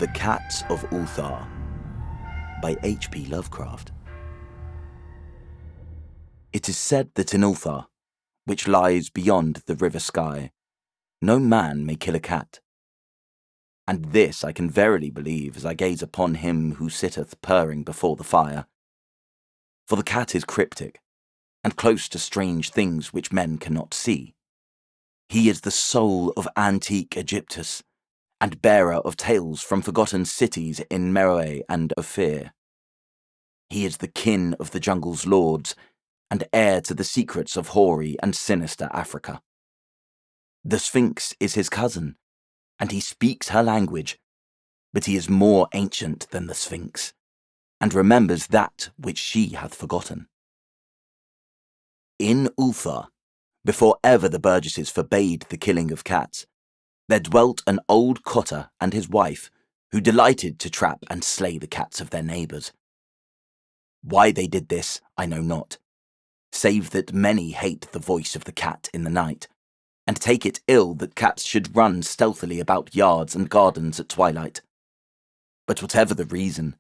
The Cats of Ulthar by H.P. Lovecraft. It is said that in Ulthar, which lies beyond the river sky, no man may kill a cat. And this I can verily believe as I gaze upon him who sitteth purring before the fire. For the cat is cryptic, and close to strange things which men cannot see. He is the soul of antique Egyptus, and bearer of tales from forgotten cities in Meroe and Ophir. He is the kin of the jungle's lords, and heir to the secrets of hoary and sinister Africa. The Sphinx is his cousin, and he speaks her language, but he is more ancient than the Sphinx, and remembers that which she hath forgotten. In Ulthar, before ever the burgesses forbade the killing of cats, there dwelt an old cotter and his wife, who delighted to trap and slay the cats of their neighbours. Why they did this I know not, save that many hate the voice of the cat in the night, and take it ill that cats should run stealthily about yards and gardens at twilight. But whatever the reason,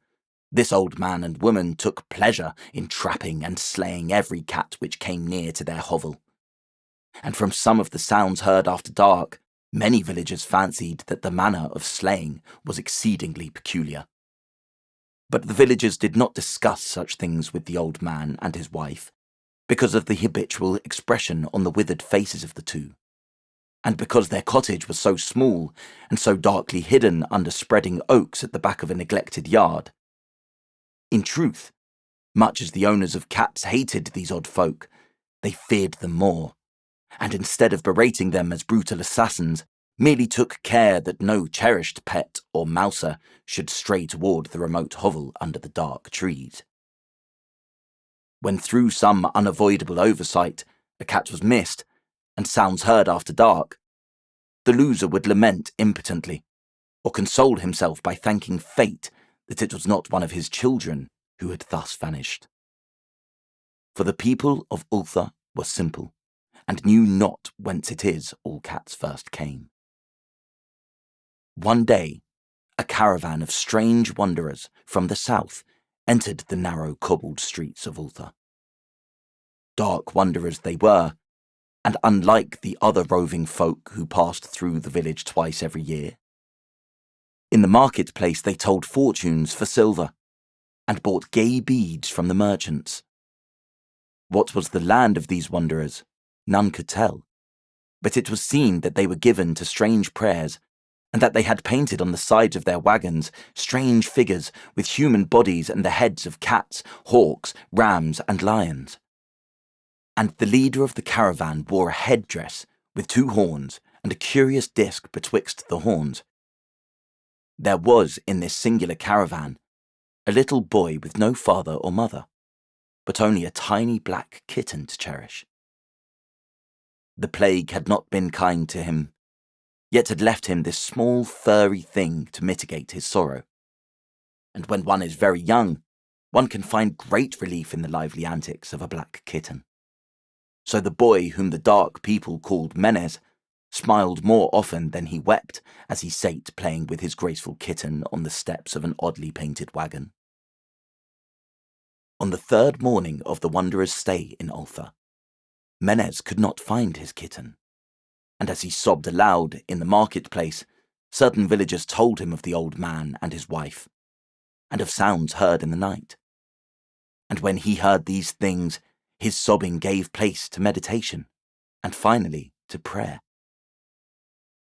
this old man and woman took pleasure in trapping and slaying every cat which came near to their hovel. And from some of the sounds heard after dark, many villagers fancied that the manner of slaying was exceedingly peculiar. But the villagers did not discuss such things with the old man and his wife, because of the habitual expression on the withered faces of the two, and because their cottage was so small and so darkly hidden under spreading oaks at the back of a neglected yard. In truth, much as the owners of cats hated these odd folk, they feared them more, and instead of berating them as brutal assassins, merely took care that no cherished pet or mouser should stray toward the remote hovel under the dark trees. When through some unavoidable oversight a cat was missed, and sounds heard after dark, the loser would lament impotently, or console himself by thanking fate that it was not one of his children who had thus vanished. For the people of Ulthar were simple, and knew not whence it is all cats first came. One day, a caravan of strange wanderers from the south entered the narrow cobbled streets of Ulthar. Dark wanderers they were, and unlike the other roving folk who passed through the village twice every year. In the marketplace they told fortunes for silver, and bought gay beads from the merchants. What was the land of these wanderers? None could tell, but it was seen that they were given to strange prayers, and that they had painted on the sides of their wagons strange figures with human bodies and the heads of cats, hawks, rams, and lions. And the leader of the caravan wore a headdress with 2 horns and a curious disc betwixt the horns. There was in this singular caravan a little boy with no father or mother, but only a tiny black kitten to cherish. The plague had not been kind to him, yet had left him this small furry thing to mitigate his sorrow. And when one is very young, one can find great relief in the lively antics of a black kitten. So the boy, whom the dark people called Menes, smiled more often than he wept as he sate playing with his graceful kitten on the steps of an oddly painted wagon. On the 3rd morning of the wanderer's stay in Ulthar, Menes could not find his kitten, and as he sobbed aloud in the marketplace, certain villagers told him of the old man and his wife, and of sounds heard in the night. And when he heard these things, his sobbing gave place to meditation, and finally to prayer.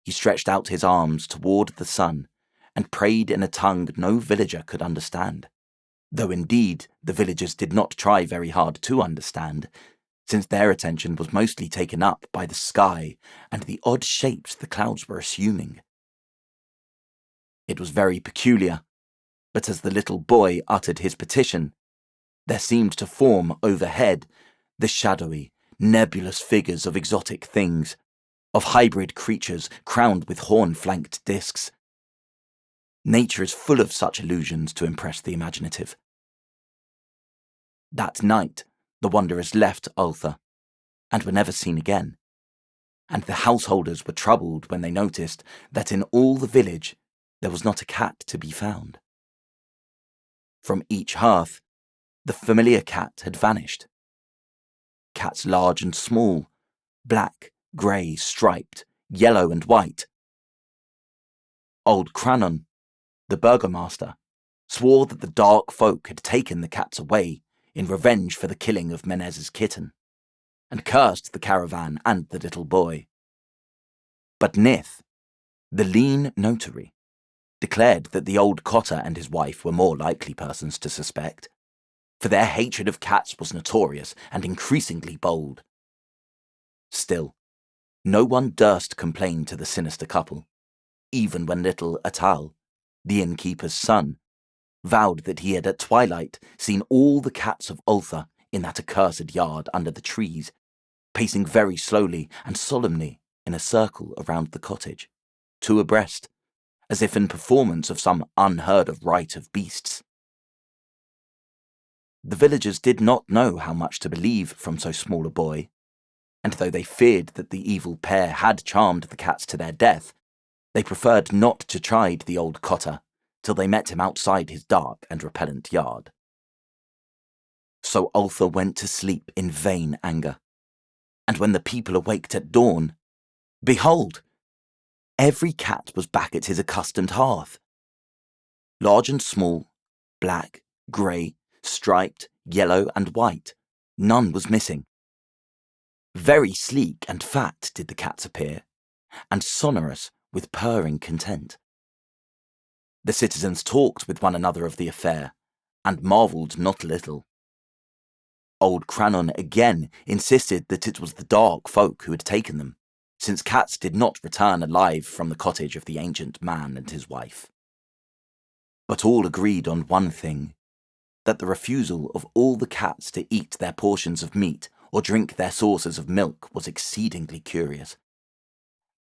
He stretched out his arms toward the sun, and prayed in a tongue no villager could understand, though indeed the villagers did not try very hard to understand, since their attention was mostly taken up by the sky and the odd shapes the clouds were assuming. It was very peculiar, but as the little boy uttered his petition, there seemed to form overhead the shadowy, nebulous figures of exotic things, of hybrid creatures crowned with horn-flanked discs. Nature is full of such illusions to impress the imaginative. That night, the wanderers left Ulthar, and were never seen again, and the householders were troubled when they noticed that in all the village there was not a cat to be found. From each hearth, the familiar cat had vanished. Cats large and small, black, grey, striped, yellow and white. Old Crannon, the burgomaster, swore that the dark folk had taken the cats away in revenge for the killing of Menez's kitten, and cursed the caravan and the little boy. But Nith, the lean notary, declared that the old cotter and his wife were more likely persons to suspect, for their hatred of cats was notorious and increasingly bold. Still, no one durst complain to the sinister couple, even when little Atal, the innkeeper's son, vowed that he had at twilight seen all the cats of Ulthar in that accursed yard under the trees, pacing very slowly and solemnly in a circle around the cottage, two abreast, as if in performance of some unheard-of rite of beasts. The villagers did not know how much to believe from so small a boy, and though they feared that the evil pair had charmed the cats to their death, they preferred not to chide the old cotter till they met him outside his dark and repellent yard. So Ulthar went to sleep in vain anger, and when the people awaked at dawn, behold, every cat was back at his accustomed hearth. Large and small, black, grey, striped, yellow and white, none was missing. Very sleek and fat did the cats appear, and sonorous with purring content. The citizens talked with one another of the affair, and marvelled not a little. Old Crannon again insisted that it was the dark folk who had taken them, since cats did not return alive from the cottage of the ancient man and his wife. But all agreed on one thing, that the refusal of all the cats to eat their portions of meat or drink their saucers of milk was exceedingly curious.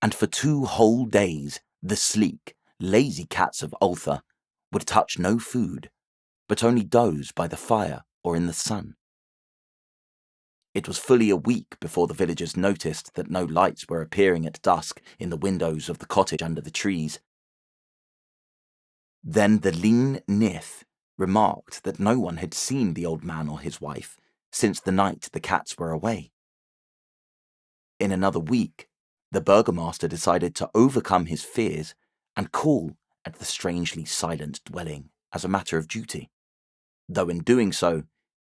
And for 2 whole days the sleek, lazy cats of Ulthar would touch no food, but only doze by the fire or in the sun. It was fully a week before the villagers noticed that no lights were appearing at dusk in the windows of the cottage under the trees. Then the lean Nith remarked that no one had seen the old man or his wife since the night the cats were away. In another week, the burgomaster decided to overcome his fears and call at the strangely silent dwelling as a matter of duty, though in doing so,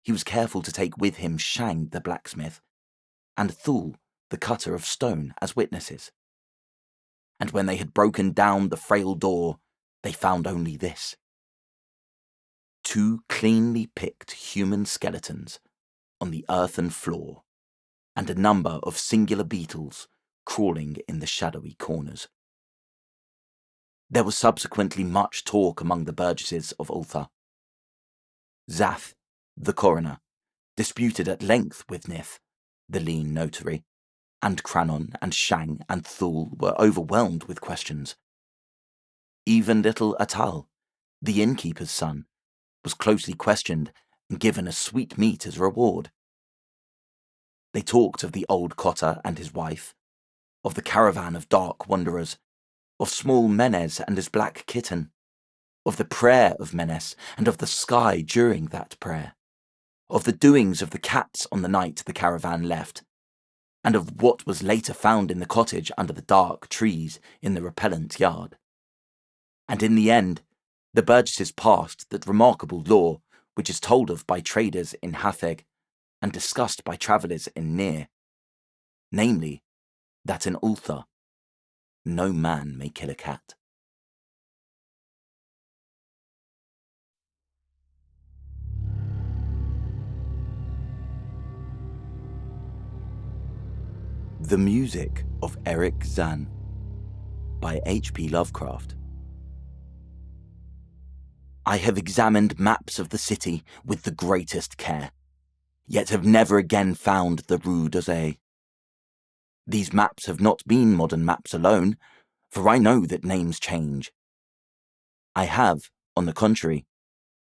he was careful to take with him Shang the blacksmith and Thul the cutter of stone as witnesses. And when they had broken down the frail door, they found only this: 2 cleanly picked human skeletons on the earthen floor, and a number of singular beetles crawling in the shadowy corners. There was subsequently much talk among the burgesses of Ulthar. Zath, the coroner, disputed at length with Nith, the lean notary, and Crannon and Shang and Thul were overwhelmed with questions. Even little Atal, the innkeeper's son, was closely questioned and given a sweet meat as reward. They talked of the old cotter and his wife, of the caravan of dark wanderers, of small Menez and his black kitten, of the prayer of Menez and of the sky during that prayer, of the doings of the cats on the night the caravan left, and of what was later found in the cottage under the dark trees in the repellent yard. And in the end, the burgesses passed that remarkable law which is told of by traders in Hatheg and discussed by travellers in Nir, namely, that in Ulthar, no man may kill a cat. The Music of Erich Zann by H.P. Lovecraft. I have examined maps of the city with the greatest care, yet have never again found the Rue d'Orsay. These maps have not been modern maps alone, for I know that names change. I have, on the contrary,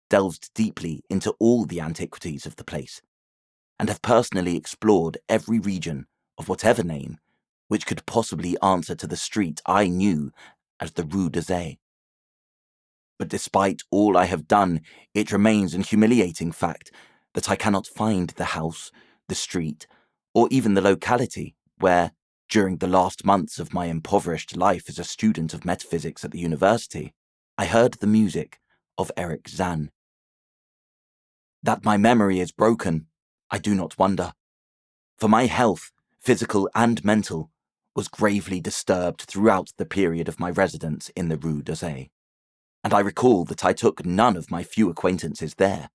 delved deeply into all the antiquities of the place, and have personally explored every region of whatever name which could possibly answer to the street I knew as the Rue d'Orsay. But despite all I have done, it remains an humiliating fact that I cannot find the house, the street, or even the locality where, during the last months of my impoverished life as a student of metaphysics at the university, I heard the music of Erich Zann. That my memory is broken, I do not wonder, for my health, physical and mental, was gravely disturbed throughout the period of my residence in the Rue d'Orsay, and I recall that I took none of my few acquaintances there.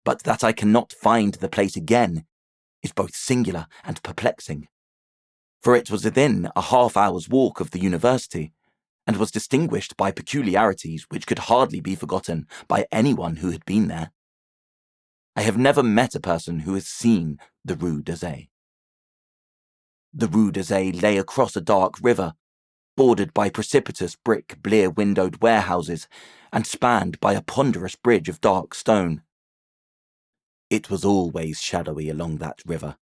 But that I cannot find the place again is both singular and perplexing, for it was within a half-hour's walk of the university, and was distinguished by peculiarities which could hardly be forgotten by anyone who had been there. I have never met a person who has seen the Rue d'Orsay. The Rue d'Orsay lay across a dark river, bordered by precipitous brick blear-windowed warehouses, and spanned by a ponderous bridge of dark stone. It was always shadowy along that river,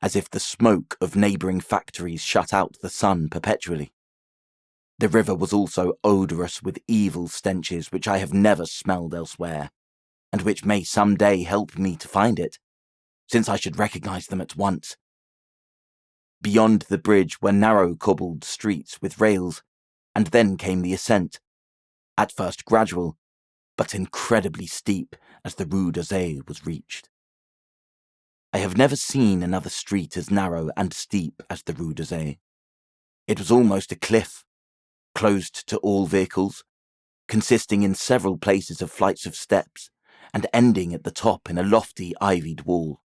as if the smoke of neighbouring factories shut out the sun perpetually. The river was also odorous with evil stenches which I have never smelled elsewhere, and which may some day help me to find it, since I should recognise them at once. Beyond the bridge were narrow cobbled streets with rails, and then came the ascent, at first gradual, but incredibly steep as the Rue d'Orsay was reached. I have never seen another street as narrow and steep as the Rue d'Orsay. It was almost a cliff, closed to all vehicles, consisting in several places of flights of steps, and ending at the top in a lofty ivied wall.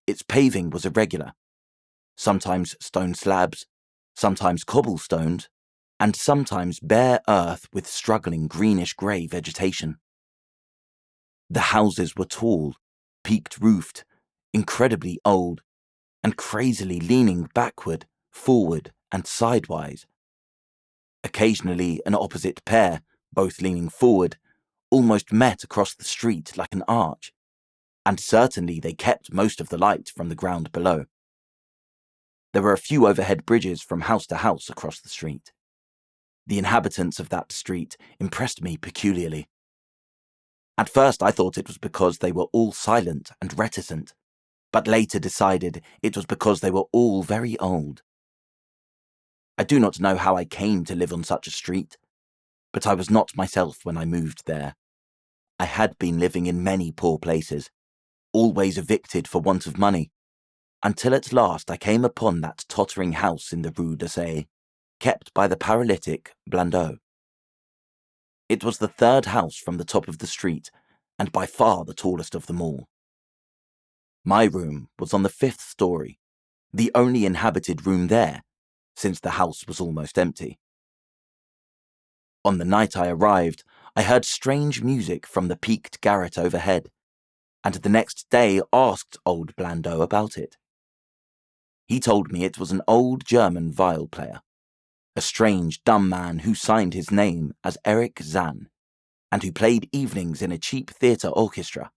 Its paving was irregular, sometimes stone slabs, sometimes cobblestones, and sometimes bare earth with struggling greenish-grey vegetation. The houses were tall, peaked-roofed, incredibly old, and crazily leaning backward, forward, and sidewise. Occasionally an opposite pair, both leaning forward, almost met across the street like an arch, and certainly they kept most of the light from the ground below. There were a few overhead bridges from house to house across the street. The inhabitants of that street impressed me peculiarly. At first I thought it was because they were all silent and reticent, but later decided it was because they were all very old. I do not know how I came to live on such a street, but I was not myself when I moved there. I had been living in many poor places, always evicted for want of money, until at last I came upon that tottering house in the Rue d'Orsay, kept by the paralytic Blandot. It was the third house from the top of the street, and by far the tallest of them all. My room was on the 5th story, the only inhabited room there, since the house was almost empty. On the night I arrived, I heard strange music from the peaked garret overhead, and the next day asked old Blandot about it. He told me it was an old German viol player, a strange, dumb man who signed his name as Erich Zann, and who played evenings in a cheap theatre orchestra,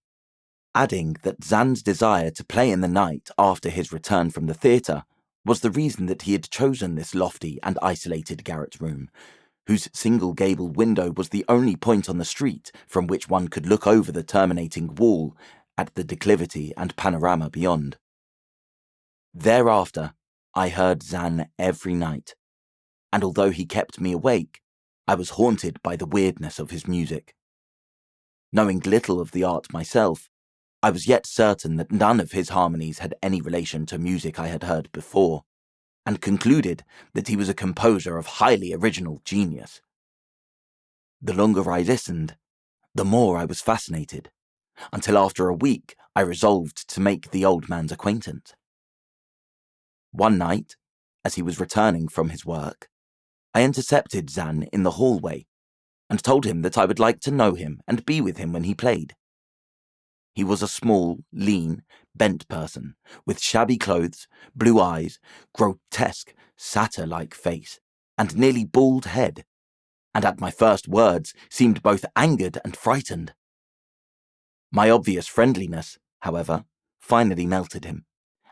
adding that Zann's desire to play in the night after his return from the theatre was the reason that he had chosen this lofty and isolated garret room, whose single gable window was the only point on the street from which one could look over the terminating wall at the declivity and panorama beyond. Thereafter, I heard Zann every night, and although he kept me awake, I was haunted by the weirdness of his music. Knowing little of the art myself, I was yet certain that none of his harmonies had any relation to music I had heard before, and concluded that he was a composer of highly original genius. The longer I listened, the more I was fascinated, until after a week I resolved to make the old man's acquaintance. One night, as he was returning from his work, I intercepted Zann in the hallway and told him that I would like to know him and be with him when he played. He was a small, lean, bent person, with shabby clothes, blue eyes, grotesque, satyr-like face, and nearly bald head, and at my first words seemed both angered and frightened. My obvious friendliness, however, finally melted him,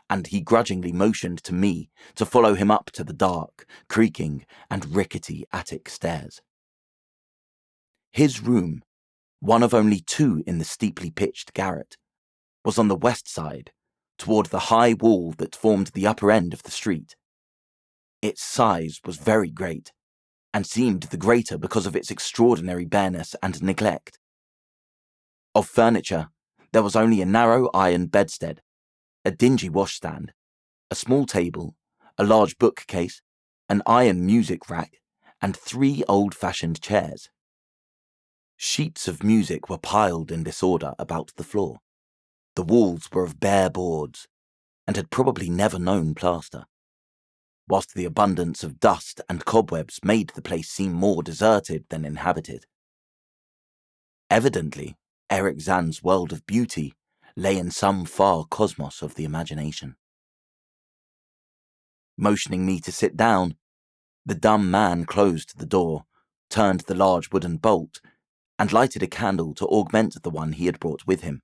and he grudgingly motioned to me to follow him up to the dark, creaking, and rickety attic stairs. His room, one of only two in the steeply pitched garret, was on the west side, toward the high wall that formed the upper end of the street. Its size was very great, and seemed the greater because of its extraordinary bareness and neglect. Of furniture, there was only a narrow iron bedstead, a dingy washstand, a small table, a large bookcase, an iron music rack, and 3 old-fashioned chairs. Sheets of music were piled in disorder about the floor. The walls were of bare boards, and had probably never known plaster, whilst the abundance of dust and cobwebs made the place seem more deserted than inhabited. Evidently, Erich Zann's world of beauty lay in some far cosmos of the imagination. Motioning me to sit down, the dumb man closed the door, turned the large wooden bolt, and lighted a candle to augment the one he had brought with him.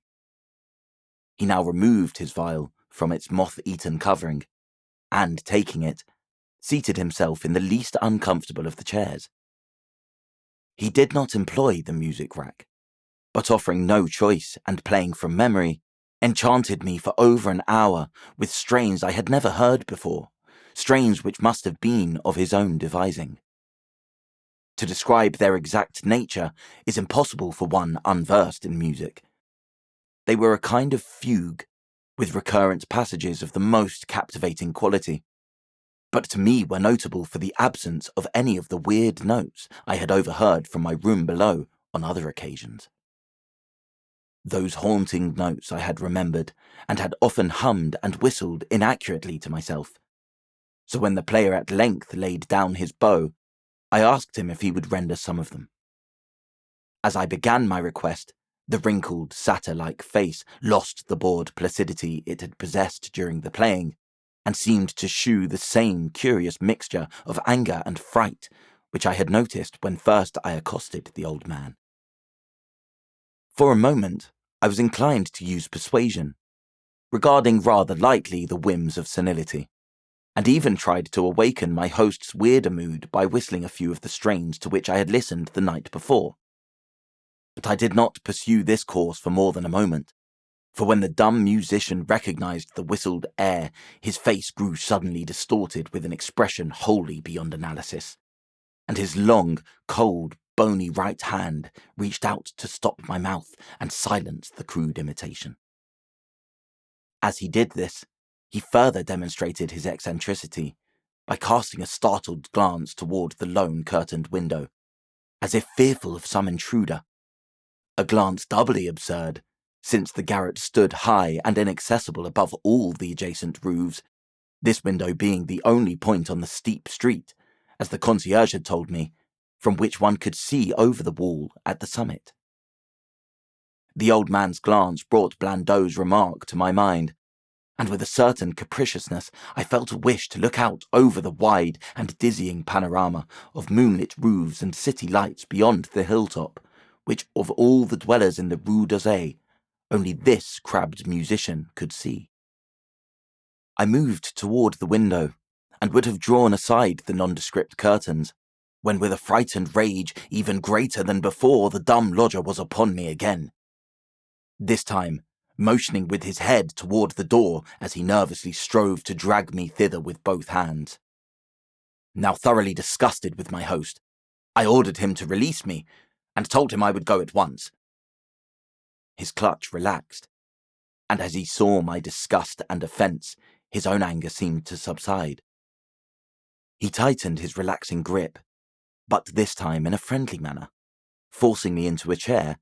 He now removed his vial from its moth-eaten covering, and, taking it, seated himself in the least uncomfortable of the chairs. He did not employ the music rack, but offering no choice and playing from memory, enchanted me for over an hour with strains I had never heard before, strains which must have been of his own devising. To describe their exact nature is impossible for one unversed in music. They were a kind of fugue, with recurrent passages of the most captivating quality, but to me were notable for the absence of any of the weird notes I had overheard from my room below on other occasions. Those haunting notes I had remembered, and had often hummed and whistled inaccurately to myself. So when the player at length laid down his bow, I asked him if he would render some of them. As I began my request, the wrinkled, satyr-like face lost the bored placidity it had possessed during the playing, and seemed to shew the same curious mixture of anger and fright which I had noticed when first I accosted the old man. For a moment, I was inclined to use persuasion, regarding rather lightly the whims of senility, and even tried to awaken my host's weirder mood by whistling a few of the strains to which I had listened the night before. But I did not pursue this course for more than a moment, for when the dumb musician recognized the whistled air, his face grew suddenly distorted with an expression wholly beyond analysis, and his long, cold, bony right hand reached out to stop my mouth and silence the crude imitation. As he did this, he further demonstrated his eccentricity by casting a startled glance toward the lone curtained window, as if fearful of some intruder, a glance doubly absurd, since the garret stood high and inaccessible above all the adjacent roofs, this window being the only point on the steep street, as the concierge had told me, from which one could see over the wall at the summit. The old man's glance brought Blandot's remark to my mind, and with a certain capriciousness I felt a wish to look out over the wide and dizzying panorama of moonlit roofs and city lights beyond the hilltop, which of all the dwellers in the Rue d'Orsay, only this crabbed musician could see. I moved toward the window, and would have drawn aside the nondescript curtains, when with a frightened rage even greater than before the dumb lodger was upon me again. This time, motioning with his head toward the door as he nervously strove to drag me thither with both hands. Now thoroughly disgusted with my host, I ordered him to release me, and told him I would go at once. His clutch relaxed, and as he saw my disgust and offence, his own anger seemed to subside. He tightened his relaxing grip, but this time in a friendly manner, forcing me into a chair,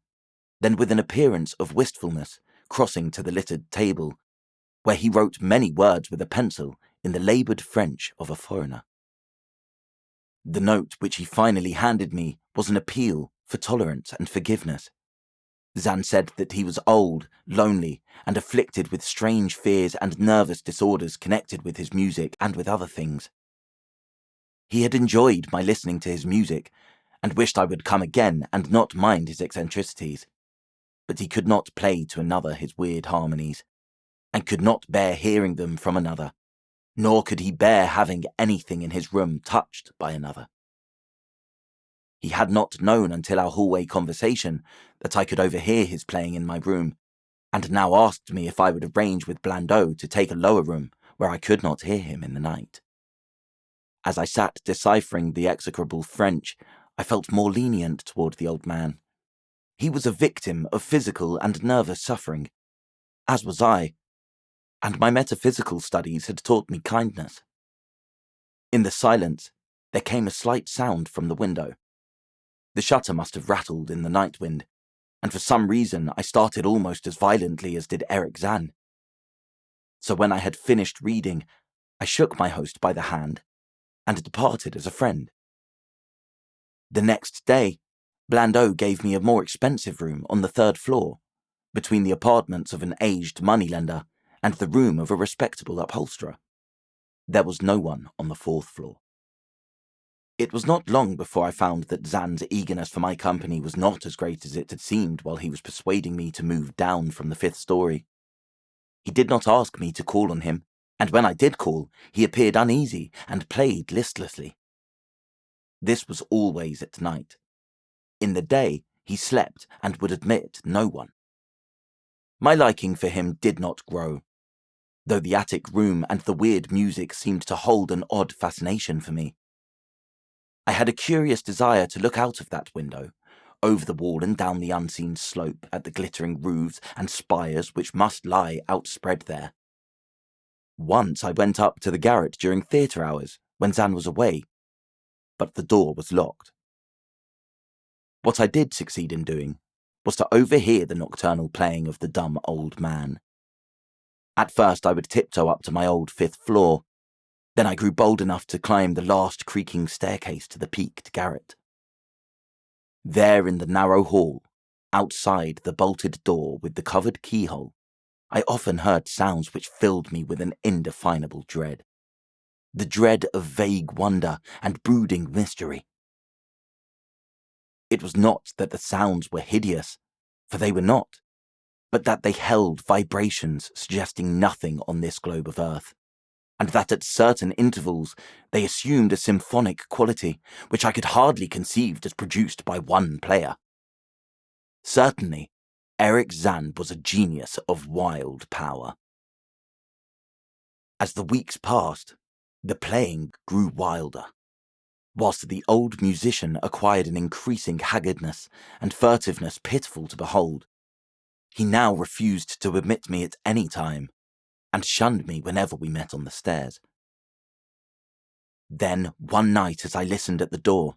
then with an appearance of wistfulness, crossing to the littered table, where he wrote many words with a pencil in the laboured French of a foreigner. The note which he finally handed me was an appeal for tolerance and forgiveness. Zann said that he was old, lonely, and afflicted with strange fears and nervous disorders connected with his music and with other things. He had enjoyed my listening to his music, and wished I would come again and not mind his eccentricities, but he could not play to another his weird harmonies, and could not bear hearing them from another, nor could he bear having anything in his room touched by another. He had not known until our hallway conversation that I could overhear his playing in my room, and now asked me if I would arrange with Blandot to take a lower room where I could not hear him in the night. As I sat deciphering the execrable French, I felt more lenient toward the old man. He was a victim of physical and nervous suffering, as was I, and my metaphysical studies had taught me kindness. In the silence, there came a slight sound from the window. The shutter must have rattled in the night wind, and for some reason I started almost as violently as did Erich Zann. So when I had finished reading, I shook my host by the hand and departed as a friend. The next day, Blandot gave me a more expensive room on the 3rd floor, between the apartments of an aged moneylender and the room of a respectable upholsterer. There was no one on the 4th floor. It was not long before I found that Zann's eagerness for my company was not as great as it had seemed while he was persuading me to move down from the 5th story. He did not ask me to call on him, and when I did call, he appeared uneasy and played listlessly. This was always at night. In the day, he slept and would admit no one. My liking for him did not grow, though the attic room and the weird music seemed to hold an odd fascination for me. I had a curious desire to look out of that window, over the wall and down the unseen slope at the glittering roofs and spires which must lie outspread there. Once I went up to the garret during theatre hours, when Zann was away, but the door was locked. What I did succeed in doing was to overhear the nocturnal playing of the dumb old man. At first I would tiptoe up to my old 5th floor, then I grew bold enough to climb the last creaking staircase to the peaked garret. There in the narrow hall, outside the bolted door with the covered keyhole, I often heard sounds which filled me with an indefinable dread. The dread of vague wonder and brooding mystery. It was not that the sounds were hideous, for they were not, but that they held vibrations suggesting nothing on this globe of earth, and that at certain intervals they assumed a symphonic quality which I could hardly conceive as produced by one player. Certainly, Erich Zann was a genius of wild power. As the weeks passed, the playing grew wilder, whilst the old musician acquired an increasing haggardness and furtiveness pitiful to behold. He now refused to admit me at any time, and shunned me whenever we met on the stairs. Then, one night as I listened at the door,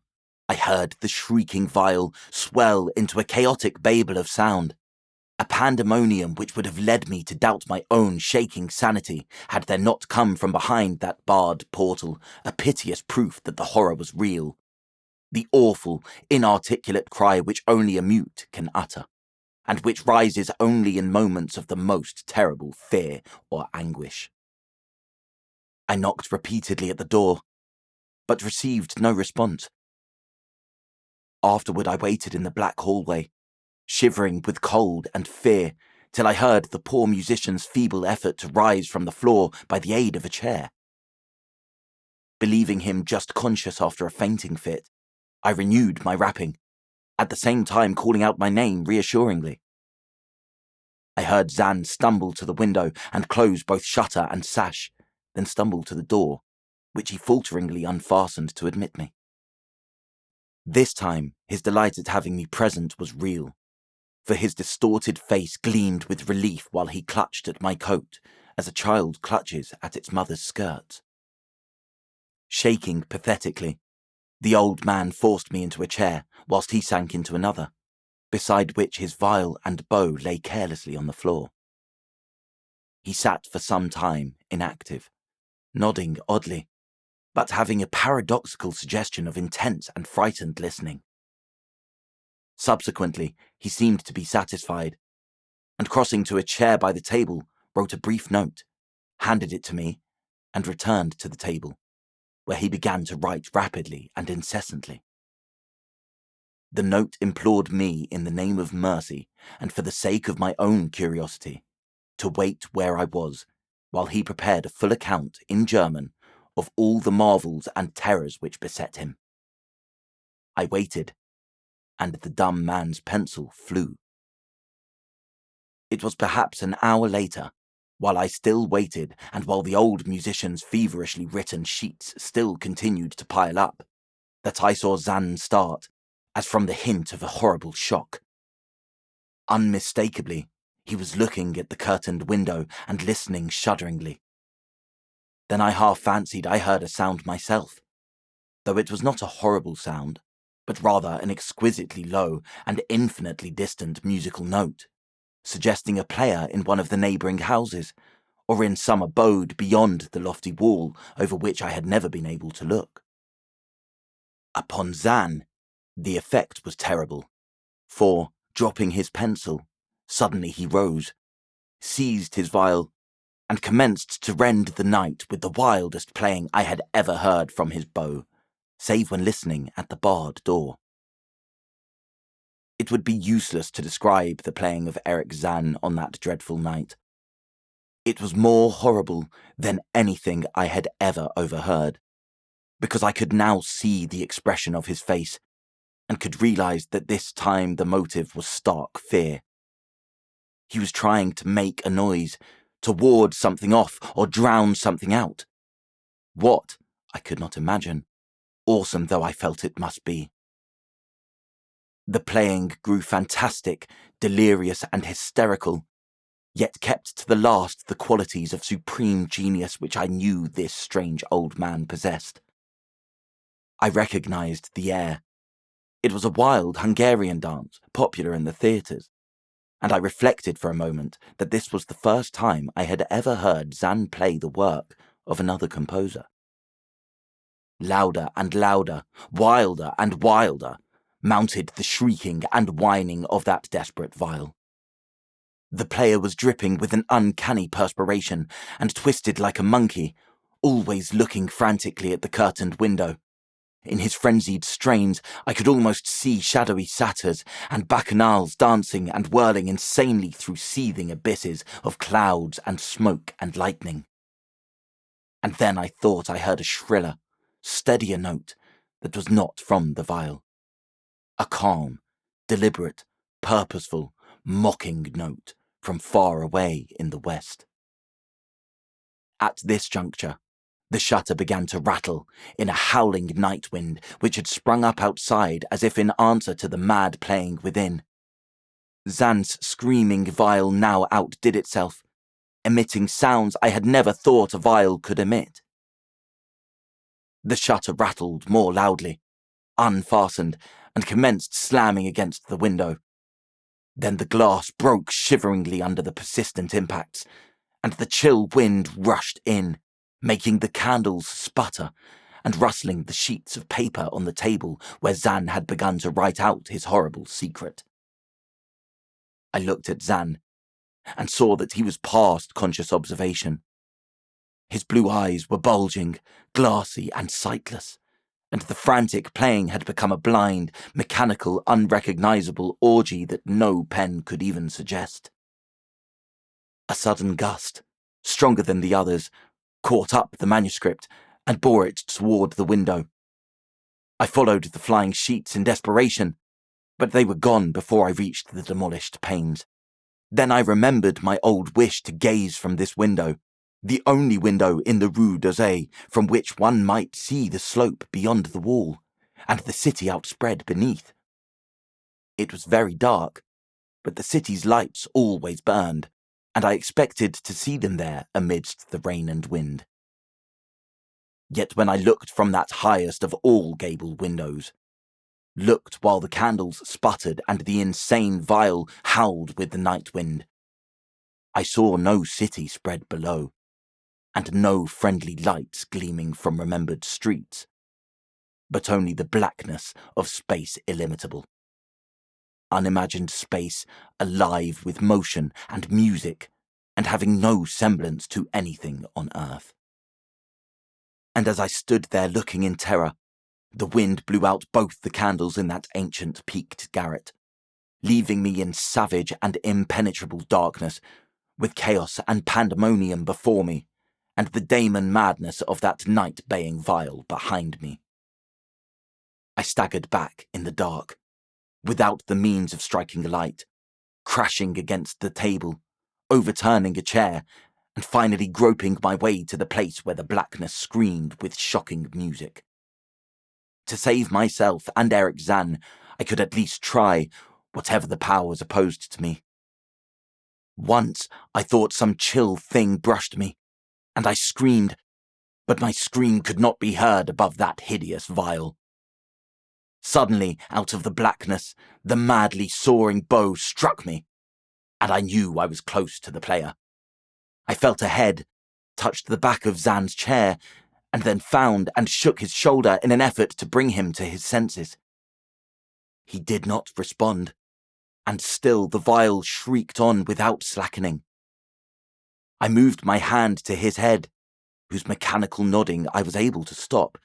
I heard the shrieking viol swell into a chaotic babel of sound, a pandemonium which would have led me to doubt my own shaking sanity had there not come from behind that barred portal a piteous proof that the horror was real, the awful, inarticulate cry which only a mute can utter, and which rises only in moments of the most terrible fear or anguish. I knocked repeatedly at the door, but received no response. Afterward I waited in the black hallway, shivering with cold and fear, till I heard the poor musician's feeble effort to rise from the floor by the aid of a chair. Believing him just conscious after a fainting fit, I renewed my rapping, at the same time calling out my name reassuringly. I heard Zann stumble to the window and close both shutter and sash, then stumble to the door, which he falteringly unfastened to admit me. This time, his delight at having me present was real, for his distorted face gleamed with relief while he clutched at my coat, as a child clutches at its mother's skirts. Shaking pathetically, the old man forced me into a chair, whilst he sank into another, beside which his viol and bow lay carelessly on the floor. He sat for some time inactive, nodding oddly, but having a paradoxical suggestion of intense and frightened listening. Subsequently, he seemed to be satisfied, and crossing to a chair by the table, wrote a brief note, handed it to me, and returned to the table, where he began to write rapidly and incessantly. The note implored me in the name of mercy, and for the sake of my own curiosity, to wait where I was, while he prepared a full account, in German, of all the marvels and terrors which beset him. I waited, and the dumb man's pencil flew. It was perhaps an hour later, while I still waited and while the old musician's feverishly written sheets still continued to pile up, that I saw Zann start, as from the hint of a horrible shock. Unmistakably, he was looking at the curtained window and listening shudderingly. Then I half fancied I heard a sound myself, though it was not a horrible sound, but rather an exquisitely low and infinitely distant musical note, suggesting a player in one of the neighbouring houses, or in some abode beyond the lofty wall over which I had never been able to look. Upon Zann, the effect was terrible, for, dropping his pencil, suddenly he rose, seized his viol, and commenced to rend the night with the wildest playing I had ever heard from his bow, save when listening at the barred door. It would be useless to describe the playing of Erich Zann on that dreadful night. It was more horrible than anything I had ever overheard, because I could now see the expression of his face, and could realize that this time the motive was stark fear. He was trying to make a noise, to ward something off or drown something out. What, I could not imagine, awesome though I felt it must be. The playing grew fantastic, delirious, and hysterical, yet kept to the last the qualities of supreme genius which I knew this strange old man possessed. I recognized the air. It was a wild Hungarian dance, popular in the theatres, and I reflected for a moment that this was the first time I had ever heard Zann play the work of another composer. Louder and louder, wilder and wilder, mounted the shrieking and whining of that desperate viol. The player was dripping with an uncanny perspiration and twisted like a monkey, always looking frantically at the curtained window. In his frenzied strains, I could almost see shadowy satyrs and bacchanals dancing and whirling insanely through seething abysses of clouds and smoke and lightning. And then I thought I heard a shriller, steadier note that was not from the viol. A calm, deliberate, purposeful, mocking note from far away in the west. At this juncture, the shutter began to rattle in a howling night wind which had sprung up outside as if in answer to the mad playing within. Zann's screaming viol now outdid itself, emitting sounds I had never thought a viol could emit. The shutter rattled more loudly, unfastened, and commenced slamming against the window. Then the glass broke shiveringly under the persistent impacts, and the chill wind rushed in, making the candles sputter and rustling the sheets of paper on the table where Zann had begun to write out his horrible secret. I looked at Zann and saw that he was past conscious observation. His blue eyes were bulging, glassy and sightless, and the frantic playing had become a blind, mechanical, unrecognizable orgy that no pen could even suggest. A sudden gust, stronger than the others, caught up the manuscript and bore it toward the window. I followed the flying sheets in desperation, but they were gone before I reached the demolished panes. Then I remembered my old wish to gaze from this window, the only window in the Rue d'Orsay from which one might see the slope beyond the wall, and the city outspread beneath. It was very dark, but the city's lights always burned, and I expected to see them there amidst the rain and wind. Yet when I looked from that highest of all gable windows, looked while the candles sputtered and the insane viol howled with the night wind, I saw no city spread below, and no friendly lights gleaming from remembered streets, but only the blackness of space illimitable. Unimagined space, alive with motion and music, and having no semblance to anything on earth. And as I stood there looking in terror, the wind blew out both the candles in that ancient peaked garret, leaving me in savage and impenetrable darkness, with chaos and pandemonium before me, and the daemon madness of that night-baying viol behind me. I staggered back in the dark, without the means of striking a light, crashing against the table, overturning a chair, and finally groping my way to the place where the blackness screamed with shocking music. To save myself and Erich Zann, I could at least try, whatever the powers opposed to me. Once I thought some chill thing brushed me, and I screamed, but my scream could not be heard above that hideous vial. Suddenly, out of the blackness, the madly soaring bow struck me, and I knew I was close to the player. I felt a head, touched the back of Zann's chair, and then found and shook his shoulder in an effort to bring him to his senses. He did not respond, and still the vial shrieked on without slackening. I moved my hand to his head, whose mechanical nodding I was able to stop,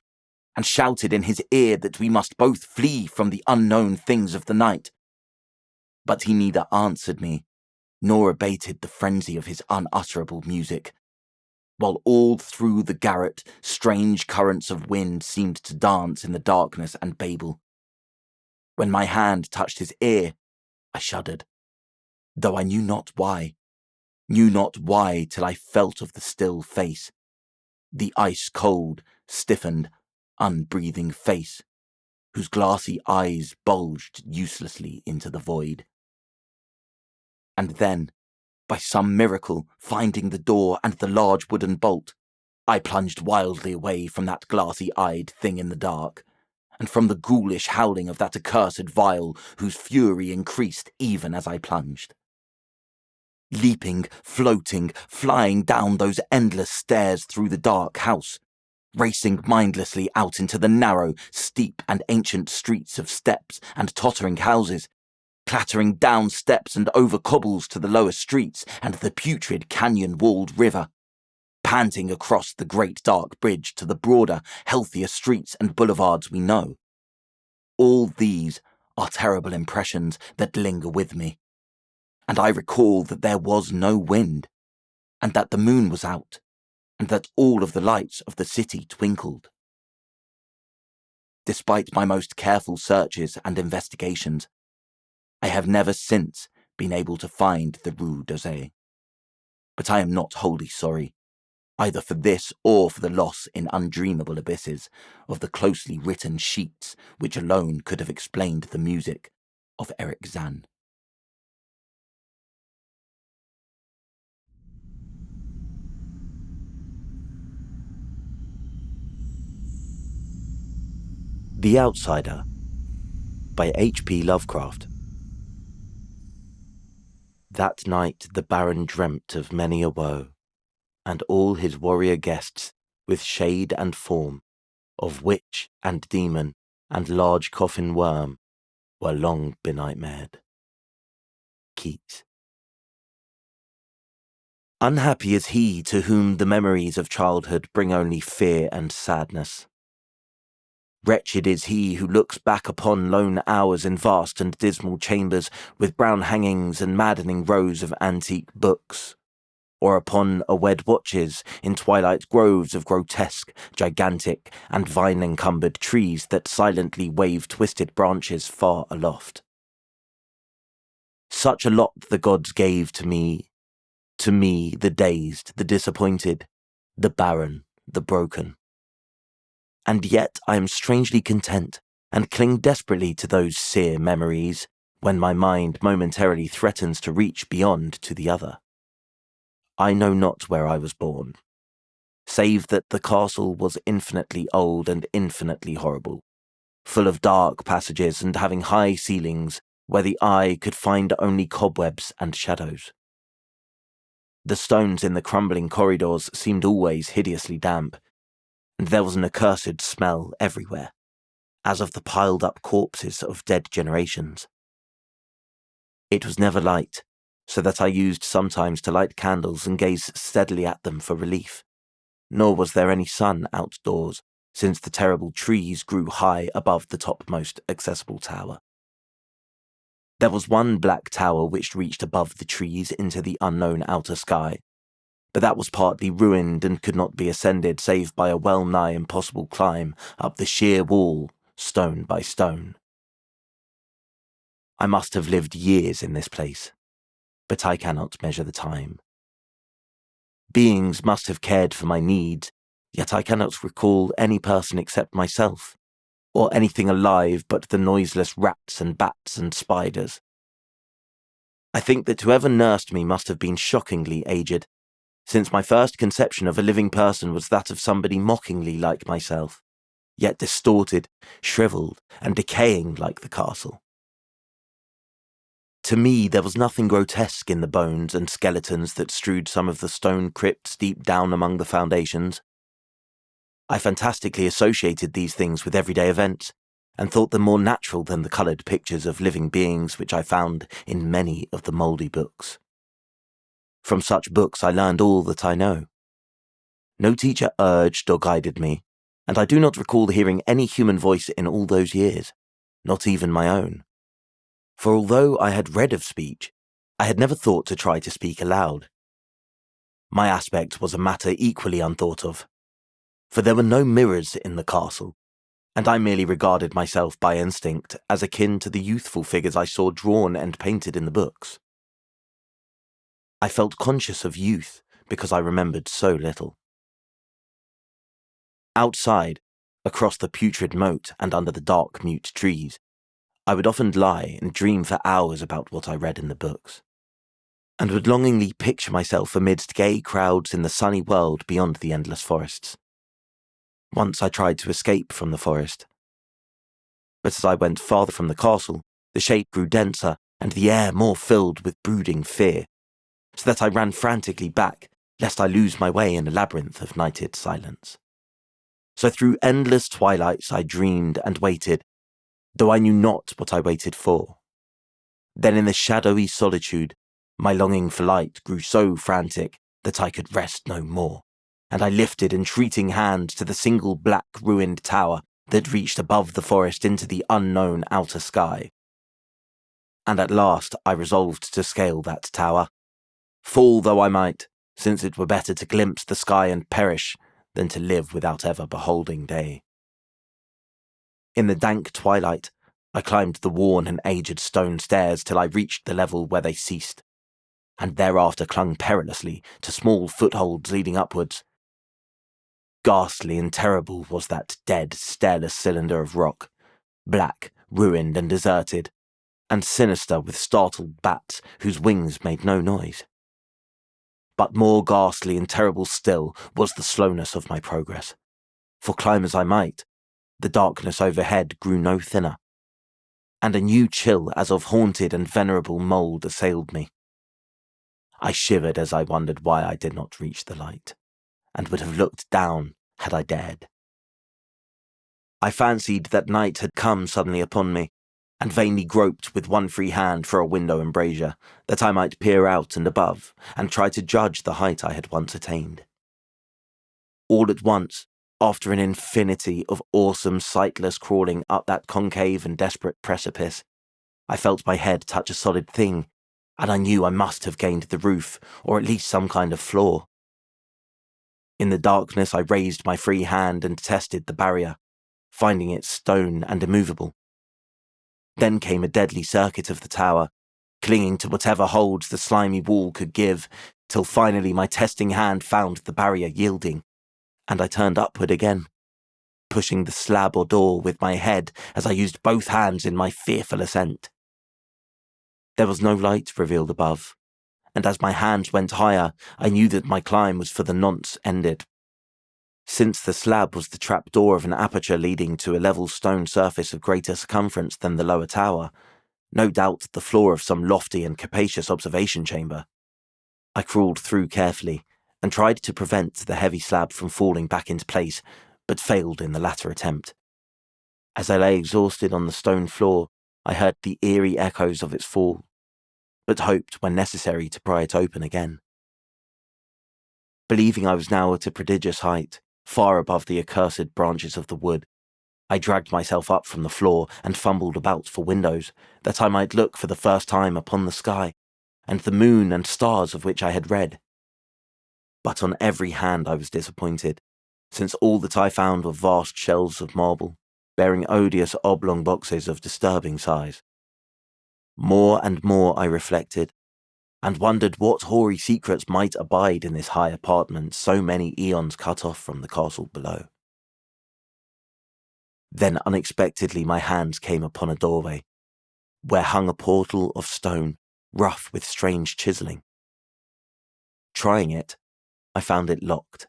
and shouted in his ear that we must both flee from the unknown things of the night. But he neither answered me, nor abated the frenzy of his unutterable music, while all through the garret strange currents of wind seemed to dance in the darkness and babel. When my hand touched his ear, I shuddered, though I knew not why till I felt of the still face, the ice-cold, stiffened, unbreathing face, whose glassy eyes bulged uselessly into the void. And then, by some miracle, finding the door and the large wooden bolt, I plunged wildly away from that glassy-eyed thing in the dark, and from the ghoulish howling of that accursed vial whose fury increased even as I plunged. Leaping, floating, flying down those endless stairs through the dark house, racing mindlessly out into the narrow, steep and ancient streets of steps and tottering houses, clattering down steps and over cobbles to the lower streets and the putrid canyon-walled river, panting across the great dark bridge to the broader, healthier streets and boulevards we know. All these are terrible impressions that linger with me, and I recall that there was no wind, and that the moon was out, and that all of the lights of the city twinkled. Despite my most careful searches and investigations, I have never since been able to find the Rue d'Orsay. But I am not wholly sorry, either for this or for the loss in undreamable abysses of the closely written sheets which alone could have explained the music of Erich Zann. The Outsider by H.P. Lovecraft. That night the Baron dreamt of many a woe, and all his warrior guests, with shade and form, of witch and demon and large coffin worm, were long benightmared. Keats. Unhappy is he to whom the memories of childhood bring only fear and sadness. Wretched is he who looks back upon lone hours in vast and dismal chambers with brown hangings and maddening rows of antique books, or upon awed watches in twilight groves of grotesque, gigantic, and vine-encumbered trees that silently wave twisted branches far aloft. Such a lot the gods gave to me, the dazed, the disappointed, the barren, the broken. And yet I am strangely content, and cling desperately to those sere memories, when my mind momentarily threatens to reach beyond to the other. I know not where I was born, save that the castle was infinitely old and infinitely horrible, full of dark passages and having high ceilings where the eye could find only cobwebs and shadows. The stones in the crumbling corridors seemed always hideously damp, and there was an accursed smell everywhere, as of the piled-up corpses of dead generations. It was never light, so that I used sometimes to light candles and gaze steadily at them for relief, nor was there any sun outdoors, since the terrible trees grew high above the topmost accessible tower. There was one black tower which reached above the trees into the unknown outer sky, but that was partly ruined and could not be ascended save by a well-nigh impossible climb up the sheer wall stone by stone. I must have lived years in this place, but I cannot measure the time. Beings must have cared for my needs, yet I cannot recall any person except myself, or anything alive but the noiseless rats and bats and spiders. I think that whoever nursed me must have been shockingly aged, since my first conception of a living person was that of somebody mockingly like myself, yet distorted, shriveled, and decaying like the castle. To me, there was nothing grotesque in the bones and skeletons that strewed some of the stone crypts deep down among the foundations. I fantastically associated these things with everyday events, and thought them more natural than the coloured pictures of living beings which I found in many of the mouldy books. From such books I learned all that I know. No teacher urged or guided me, and I do not recall hearing any human voice in all those years, not even my own. For although I had read of speech, I had never thought to try to speak aloud. My aspect was a matter equally unthought of, for there were no mirrors in the castle, and I merely regarded myself by instinct as akin to the youthful figures I saw drawn and painted in the books. I felt conscious of youth because I remembered so little. Outside, across the putrid moat and under the dark mute trees, I would often lie and dream for hours about what I read in the books, and would longingly picture myself amidst gay crowds in the sunny world beyond the endless forests. Once I tried to escape from the forest, but as I went farther from the castle, the shade grew denser and the air more filled with brooding fear, so that I ran frantically back, lest I lose my way in a labyrinth of nighted silence. So through endless twilights I dreamed and waited, though I knew not what I waited for. Then in the shadowy solitude, my longing for light grew so frantic that I could rest no more, and I lifted entreating hands to the single black ruined tower that reached above the forest into the unknown outer sky. And at last I resolved to scale that tower, fall though I might, since it were better to glimpse the sky and perish than to live without ever beholding day. In the dank twilight, I climbed the worn and aged stone stairs till I reached the level where they ceased, and thereafter clung perilously to small footholds leading upwards. Ghastly and terrible was that dead, stairless cylinder of rock, black, ruined and deserted, and sinister with startled bats whose wings made no noise. But more ghastly and terrible still was the slowness of my progress, for climb as I might, the darkness overhead grew no thinner, and a new chill as of haunted and venerable mould assailed me. I shivered as I wondered why I did not reach the light, and would have looked down had I dared. I fancied that night had come suddenly upon me, and vainly groped with one free hand for a window embrasure, that I might peer out and above, and try to judge the height I had once attained. All at once, after an infinity of awesome sightless crawling up that concave and desperate precipice, I felt my head touch a solid thing, and I knew I must have gained the roof, or at least some kind of floor. In the darkness I raised my free hand and tested the barrier, finding it stone and immovable. Then came a deadly circuit of the tower, clinging to whatever holds the slimy wall could give, till finally my testing hand found the barrier yielding, and I turned upward again, pushing the slab or door with my head as I used both hands in my fearful ascent. There was no light revealed above, and as my hands went higher, I knew that my climb was for the nonce ended. Since the slab was the trap-door of an aperture leading to a level stone surface of greater circumference than the lower tower, no doubt the floor of some lofty and capacious observation chamber. I crawled through carefully, and tried to prevent the heavy slab from falling back into place, but failed in the latter attempt. As I lay exhausted on the stone floor, I heard the eerie echoes of its fall, but hoped when necessary to pry it open again. Believing I was now at a prodigious height, far above the accursed branches of the wood, I dragged myself up from the floor and fumbled about for windows, that I might look for the first time upon the sky, and the moon and stars of which I had read. But on every hand I was disappointed, since all that I found were vast shelves of marble, bearing odious oblong boxes of disturbing size. More and more I reflected, and wondered what hoary secrets might abide in this high apartment so many eons cut off from the castle below. Then unexpectedly my hands came upon a doorway, where hung a portal of stone, rough with strange chiselling. Trying it, I found it locked,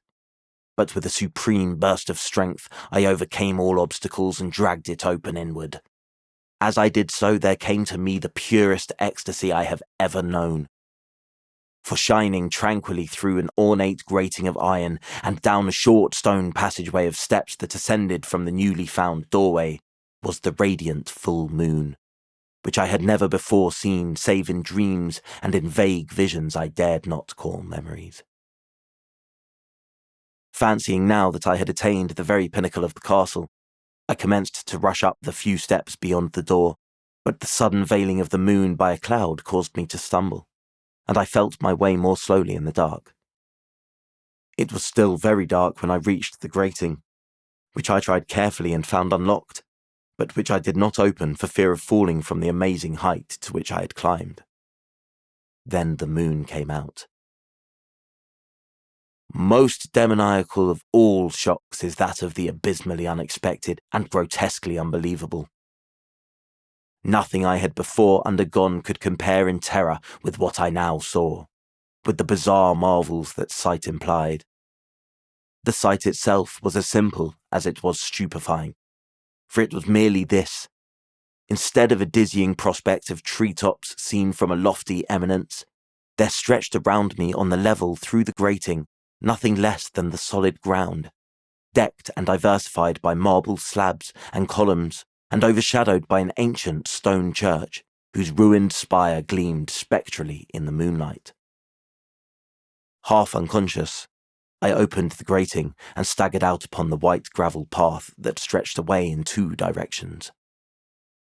but with a supreme burst of strength I overcame all obstacles and dragged it open inward. As I did so, there came to me the purest ecstasy I have ever known. For shining tranquilly through an ornate grating of iron and down a short stone passageway of steps that ascended from the newly found doorway was the radiant full moon, which I had never before seen save in dreams and in vague visions I dared not call memories. Fancying now that I had attained the very pinnacle of the castle, I commenced to rush up the few steps beyond the door, but the sudden veiling of the moon by a cloud caused me to stumble, and I felt my way more slowly in the dark. It was still very dark when I reached the grating, which I tried carefully and found unlocked, but which I did not open for fear of falling from the amazing height to which I had climbed. Then the moon came out. Most demoniacal of all shocks is that of the abysmally unexpected and grotesquely unbelievable. Nothing I had before undergone could compare in terror with what I now saw, with the bizarre marvels that sight implied. The sight itself was as simple as it was stupefying, for it was merely this. Instead of a dizzying prospect of treetops seen from a lofty eminence, there stretched around me on the level through the grating nothing less than the solid ground, decked and diversified by marble slabs and columns, and overshadowed by an ancient stone church, whose ruined spire gleamed spectrally in the moonlight. Half unconscious, I opened the grating and staggered out upon the white gravel path that stretched away in two directions.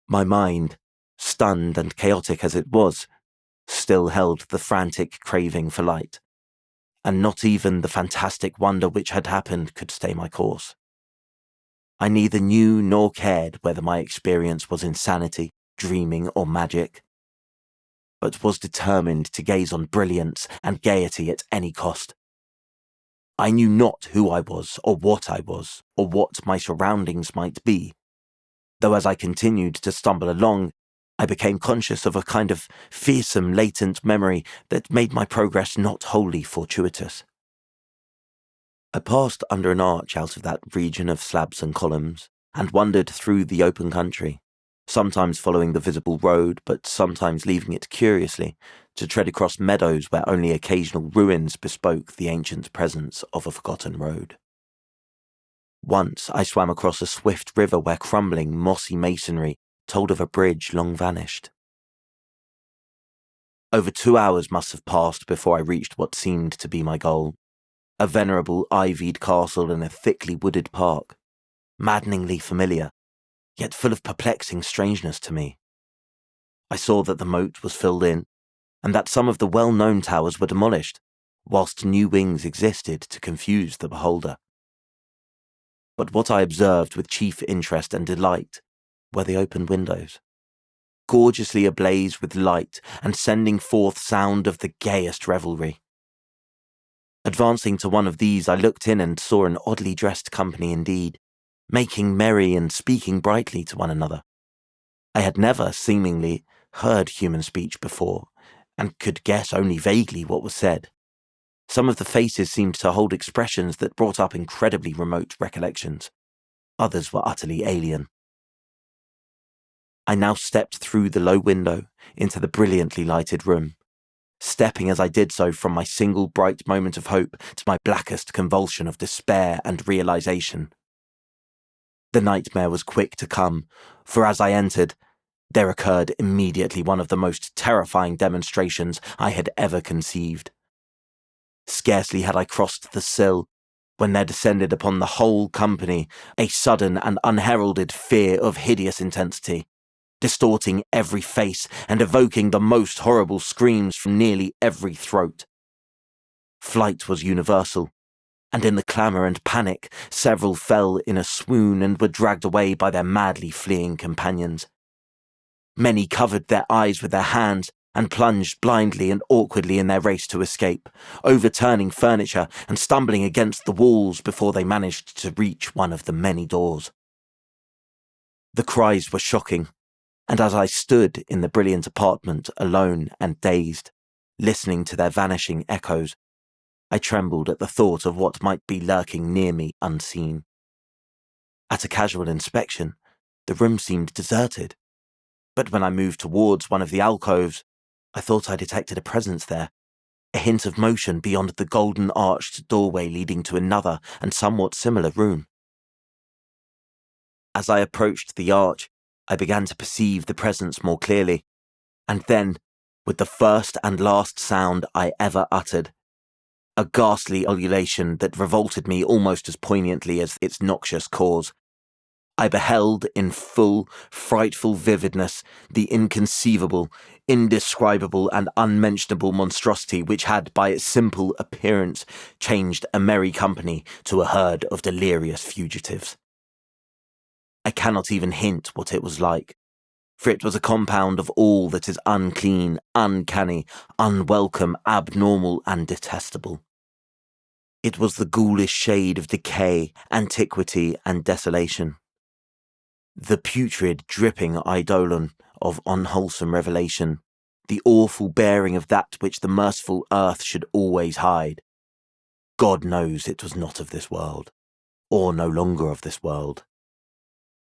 My mind, stunned and chaotic as it was, still held the frantic craving for light, and not even the fantastic wonder which had happened could stay my course. I neither knew nor cared whether my experience was insanity, dreaming, or magic, but was determined to gaze on brilliance and gaiety at any cost. I knew not who I was, or what my surroundings might be, though as I continued to stumble along, I became conscious of a kind of fearsome latent memory that made my progress not wholly fortuitous. I passed under an arch out of that region of slabs and columns, and wandered through the open country, sometimes following the visible road, but sometimes leaving it curiously, to tread across meadows where only occasional ruins bespoke the ancient presence of a forgotten road. Once I swam across a swift river where crumbling, mossy masonry told of a bridge long vanished. Over 2 hours must have passed before I reached what seemed to be my goal, a venerable ivied castle in a thickly wooded park, maddeningly familiar, yet full of perplexing strangeness to me. I saw that the moat was filled in, and that some of the well-known towers were demolished, whilst new wings existed to confuse the beholder. But what I observed with chief interest and delight were the open windows, gorgeously ablaze with light and sending forth sound of the gayest revelry. Advancing to one of these, I looked in and saw an oddly dressed company indeed, making merry and speaking brightly to one another. I had never, seemingly, heard human speech before, and could guess only vaguely what was said. Some of the faces seemed to hold expressions that brought up incredibly remote recollections. Others were utterly alien. I now stepped through the low window into the brilliantly lighted room, stepping as I did so from my single bright moment of hope to my blackest convulsion of despair and realization. The nightmare was quick to come, for as I entered, there occurred immediately one of the most terrifying demonstrations I had ever conceived. Scarcely had I crossed the sill, when there descended upon the whole company a sudden and unheralded fear of hideous intensity, distorting every face and evoking the most horrible screams from nearly every throat. Flight was universal, and in the clamour and panic, several fell in a swoon and were dragged away by their madly fleeing companions. Many covered their eyes with their hands and plunged blindly and awkwardly in their race to escape, overturning furniture and stumbling against the walls before they managed to reach one of the many doors. The cries were shocking, and as I stood in the brilliant apartment alone and dazed, listening to their vanishing echoes, I trembled at the thought of what might be lurking near me unseen. At a casual inspection, the room seemed deserted, but when I moved towards one of the alcoves, I thought I detected a presence there, a hint of motion beyond the golden arched doorway leading to another and somewhat similar room. As I approached the arch, I began to perceive the presence more clearly, and then, with the first and last sound I ever uttered, a ghastly ululation that revolted me almost as poignantly as its noxious cause, I beheld in full, frightful vividness the inconceivable, indescribable and unmentionable monstrosity which had by its simple appearance changed a merry company to a herd of delirious fugitives. I cannot even hint what it was like, for it was a compound of all that is unclean, uncanny, unwelcome, abnormal and detestable. It was the ghoulish shade of decay, antiquity and desolation. The putrid, dripping eidolon of unwholesome revelation, the awful bearing of that which the merciful earth should always hide. God knows it was not of this world, or no longer of this world.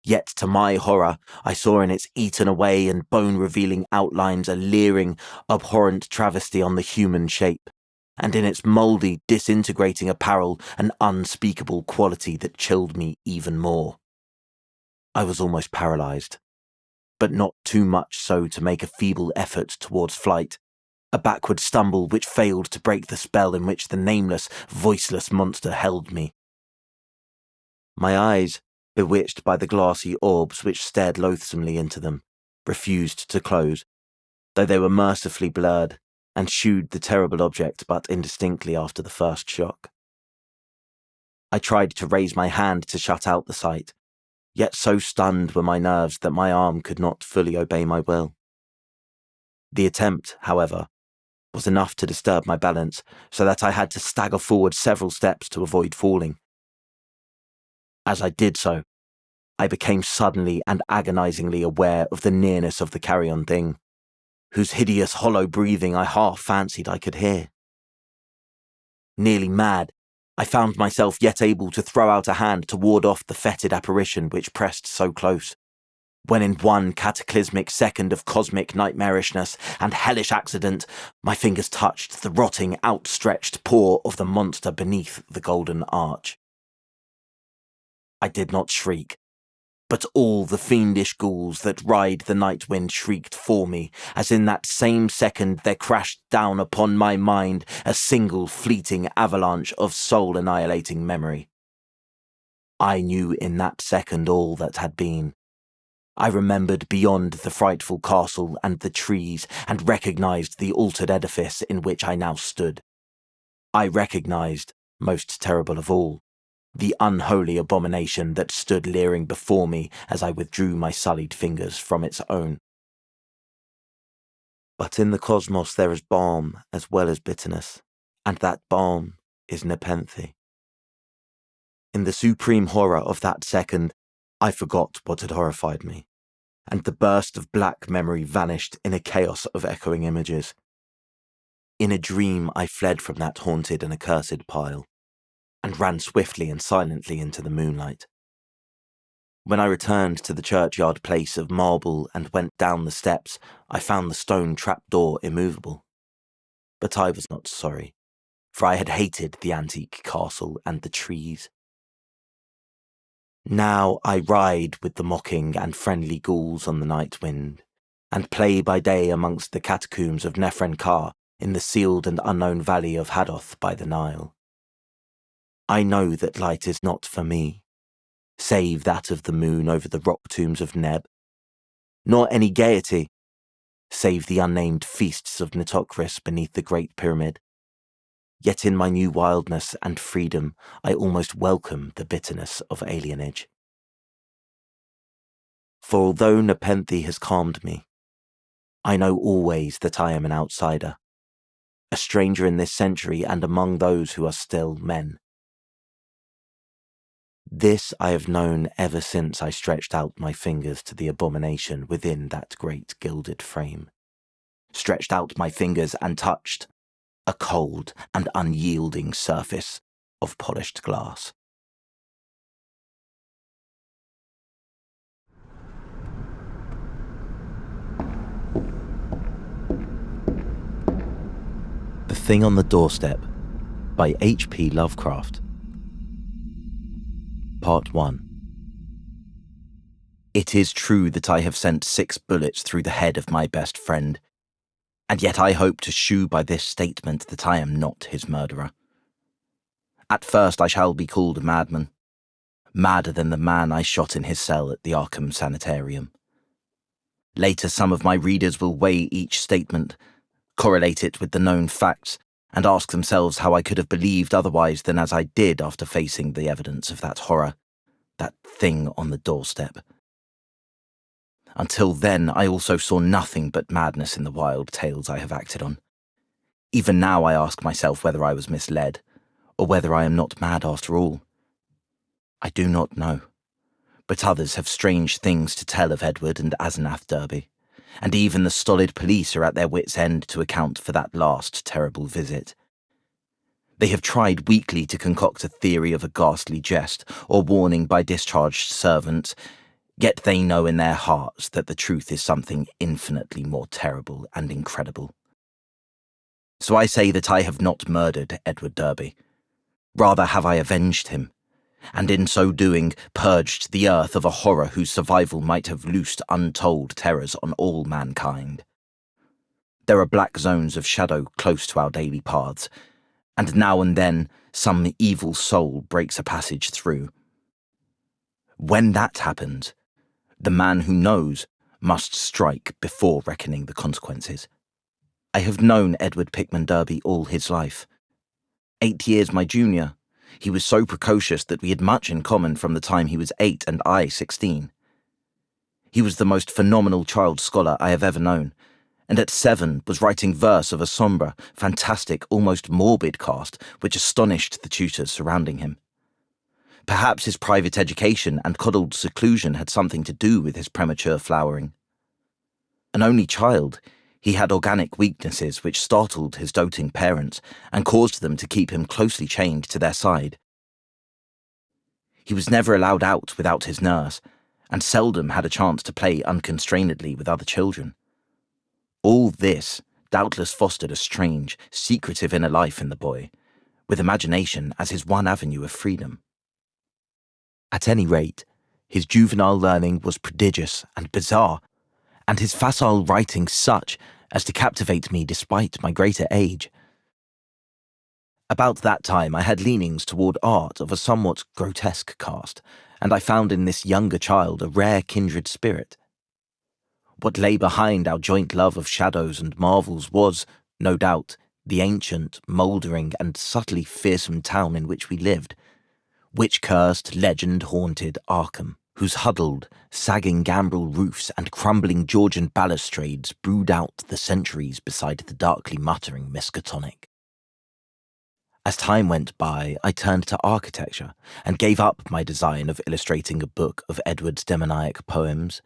Yet to my horror, I saw in its eaten away and bone-revealing outlines a leering, abhorrent travesty on the human shape, and in its mouldy, disintegrating apparel an unspeakable quality that chilled me even more. I was almost paralysed, but not too much so to make a feeble effort towards flight, a backward stumble which failed to break the spell in which the nameless, voiceless monster held me. My eyes, bewitched by the glassy orbs which stared loathsomely into them, refused to close, though they were mercifully blurred, and shewed the terrible object but indistinctly after the first shock. I tried to raise my hand to shut out the sight, yet so stunned were my nerves that my arm could not fully obey my will. The attempt, however, was enough to disturb my balance, so that I had to stagger forward several steps to avoid falling. As I did so, I became suddenly and agonizingly aware of the nearness of the carrion thing, whose hideous hollow breathing I half fancied I could hear. Nearly mad, I found myself yet able to throw out a hand to ward off the fetid apparition which pressed so close, when in one cataclysmic second of cosmic nightmarishness and hellish accident, my fingers touched the rotting, outstretched paw of the monster beneath the golden arch. I did not shriek, but all the fiendish ghouls that ride the night wind shrieked for me, as in that same second there crashed down upon my mind a single fleeting avalanche of soul-annihilating memory. I knew in that second all that had been. I remembered beyond the frightful castle and the trees, and recognised the altered edifice in which I now stood. I recognised, most terrible of all, the unholy abomination that stood leering before me as I withdrew my sullied fingers from its own. But in the cosmos there is balm as well as bitterness, and that balm is nepenthe. In the supreme horror of that second, I forgot what had horrified me, and the burst of black memory vanished in a chaos of echoing images. In a dream I fled from that haunted and accursed pile, and ran swiftly and silently into the moonlight. When I returned to the churchyard place of marble and went down the steps, I found the stone trapdoor immovable. But I was not sorry, for I had hated the antique castle and the trees. Now I ride with the mocking and friendly ghouls on the night wind, and play by day amongst the catacombs of Nefren-Ka in the sealed and unknown valley of Hadoth by the Nile. I know that light is not for me, save that of the moon over the rock tombs of Neb, nor any gaiety, save the unnamed feasts of Nitocris beneath the Great Pyramid. Yet in my new wildness and freedom, I almost welcome the bitterness of alienage. For although Nepenthe has calmed me, I know always that I am an outsider, a stranger in this century and among those who are still men. This I have known ever since I stretched out my fingers to the abomination within that great gilded frame. Stretched out my fingers and touched a cold and unyielding surface of polished glass. The Thing on the Doorstep by H.P. Lovecraft. Part 1. It is true that I have sent 6 bullets through the head of my best friend, and yet I hope to shew by this statement that I am not his murderer. At first I shall be called a madman, madder than the man I shot in his cell at the Arkham Sanitarium. Later some of my readers will weigh each statement, correlate it with the known facts, and ask themselves how I could have believed otherwise than as I did after facing the evidence of that horror, that thing on the doorstep. Until then, I also saw nothing but madness in the wild tales I have acted on. Even now I ask myself whether I was misled, or whether I am not mad after all. I do not know, but others have strange things to tell of Edward and Asenath Derby, and even the stolid police are at their wits' end to account for that last terrible visit. They have tried weakly to concoct a theory of a ghastly jest or warning by discharged servants, yet they know in their hearts that the truth is something infinitely more terrible and incredible. So I say that I have not murdered Edward Derby. Rather have I avenged him, and in so doing purged the earth of a horror whose survival might have loosed untold terrors on all mankind. There are black zones of shadow close to our daily paths, and now and then some evil soul breaks a passage through. When that happens, the man who knows must strike before reckoning the consequences. I have known Edward Pickman Derby all his life. 8 years my junior, he was so precocious that we had much in common from the time he was 8 and I 16. He was the most phenomenal child scholar I have ever known, and at 7 was writing verse of a sombre, fantastic, almost morbid cast which astonished the tutors surrounding him. Perhaps his private education and coddled seclusion had something to do with his premature flowering. An only child, he had organic weaknesses which startled his doting parents and caused them to keep him closely chained to their side. He was never allowed out without his nurse, and seldom had a chance to play unconstrainedly with other children. All this doubtless fostered a strange, secretive inner life in the boy, with imagination as his one avenue of freedom. At any rate, his juvenile learning was prodigious and bizarre, and his facile writing such as to captivate me despite my greater age. About that time I had leanings toward art of a somewhat grotesque cast, and I found in this younger child a rare kindred spirit. What lay behind our joint love of shadows and marvels was, no doubt, the ancient, mouldering, and subtly fearsome town in which we lived, witch-cursed, legend-haunted Arkham, whose huddled, sagging gambrel roofs and crumbling Georgian balustrades brewed out the centuries beside the darkly muttering Miskatonic. As time went by, I turned to architecture and gave up my design of illustrating a book of Edward's demoniac poems,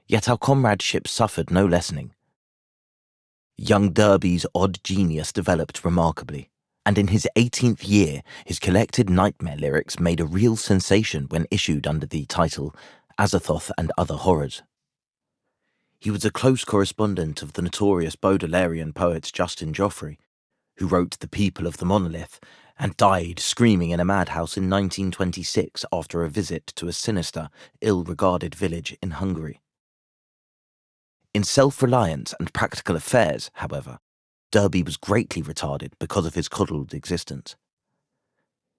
yet our comradeship suffered no lessening. Young Derby's odd genius developed remarkably, and in his 18th year, his collected nightmare lyrics made a real sensation when issued under the title Azathoth and Other Horrors. He was a close correspondent of the notorious Baudelarian poet Justin Joffrey, who wrote The People of the Monolith and died screaming in a madhouse in 1926 after a visit to a sinister, ill-regarded village in Hungary. In self-reliance and practical affairs, however, Derby was greatly retarded because of his coddled existence.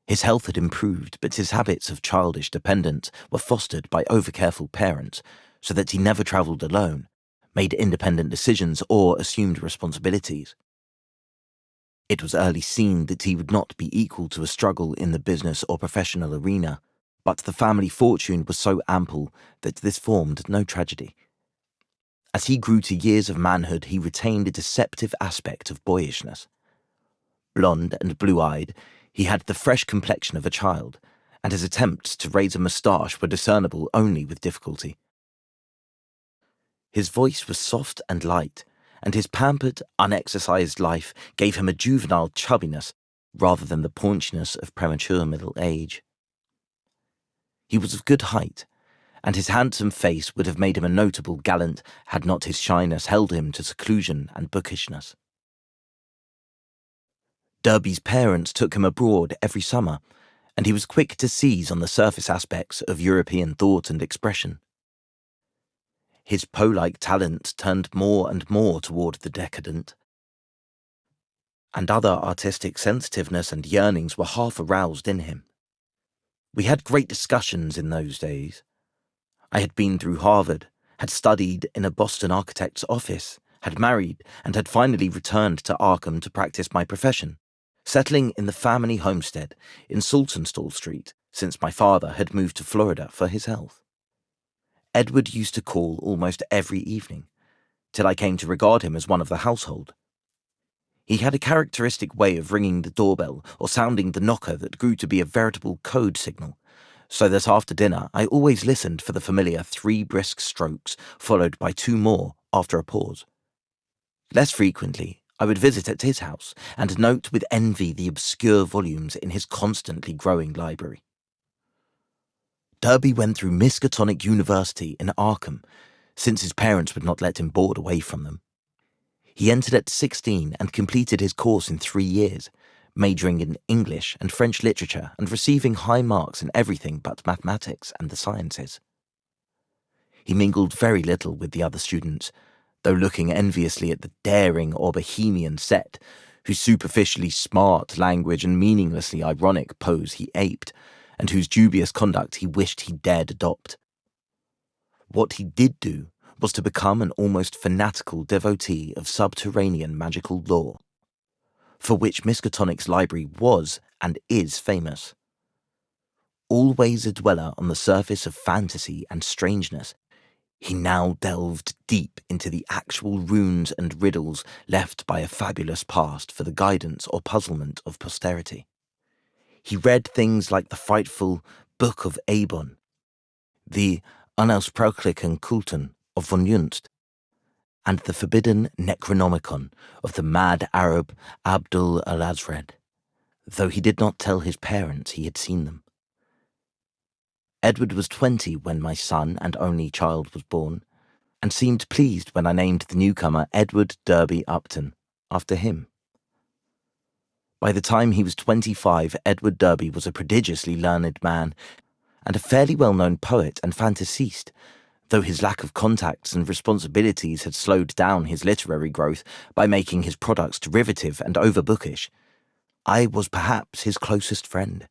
His health had improved, but his habits of childish dependence were fostered by over-careful parents, so that he never travelled alone, made independent decisions, or assumed responsibilities. It was early seen that he would not be equal to a struggle in the business or professional arena, but the family fortune was so ample that this formed no tragedy. As he grew to years of manhood, he retained a deceptive aspect of boyishness. Blonde and blue-eyed, he had the fresh complexion of a child, and his attempts to raise a moustache were discernible only with difficulty. His voice was soft and light, and his pampered, unexercised life gave him a juvenile chubbiness rather than the paunchiness of premature middle age. He was of good height, and his handsome face would have made him a notable gallant had not his shyness held him to seclusion and bookishness. Derby's parents took him abroad every summer, and he was quick to seize on the surface aspects of European thought and expression. His Poe-like talent turned more and more toward the decadent, and other artistic sensitiveness and yearnings were half aroused in him. We had great discussions in those days. I had been through Harvard, had studied in a Boston architect's office, had married, and had finally returned to Arkham to practice my profession, settling in the family homestead in Saltonstall Street since my father had moved to Florida for his health. Edward used to call almost every evening, till I came to regard him as one of the household. He had a characteristic way of ringing the doorbell or sounding the knocker that grew to be a veritable code signal, so that after dinner I always listened for the familiar 3 brisk strokes, followed by 2 more after a pause. Less frequently, I would visit at his house and note with envy the obscure volumes in his constantly growing library. Derby went through Miskatonic University in Arkham, since his parents would not let him board away from them. He entered at 16 and completed his course in 3 years, majoring in English and French literature and receiving high marks in everything but mathematics and the sciences. He mingled very little with the other students, though looking enviously at the daring or bohemian set, whose superficially smart language and meaninglessly ironic pose he aped, and whose dubious conduct he wished he dared adopt. What he did do was to become an almost fanatical devotee of subterranean magical lore, for which Miskatonic's library was and is famous. Always a dweller on the surface of fantasy and strangeness, he now delved deep into the actual runes and riddles left by a fabulous past for the guidance or puzzlement of posterity. He read things like the frightful Book of Abon, the Unausprechlichen Kulten of von Junst, and the forbidden Necronomicon of the mad Arab Abdul al-Azred, though he did not tell his parents he had seen them. Edward was 20 when my son and only child was born, and seemed pleased when I named the newcomer Edward Derby Upton, after him. By the time he was 25, Edward Derby was a prodigiously learned man, and a fairly well-known poet and fantasiste, though his lack of contacts and responsibilities had slowed down his literary growth by making his products derivative and overbookish. I was perhaps his closest friend,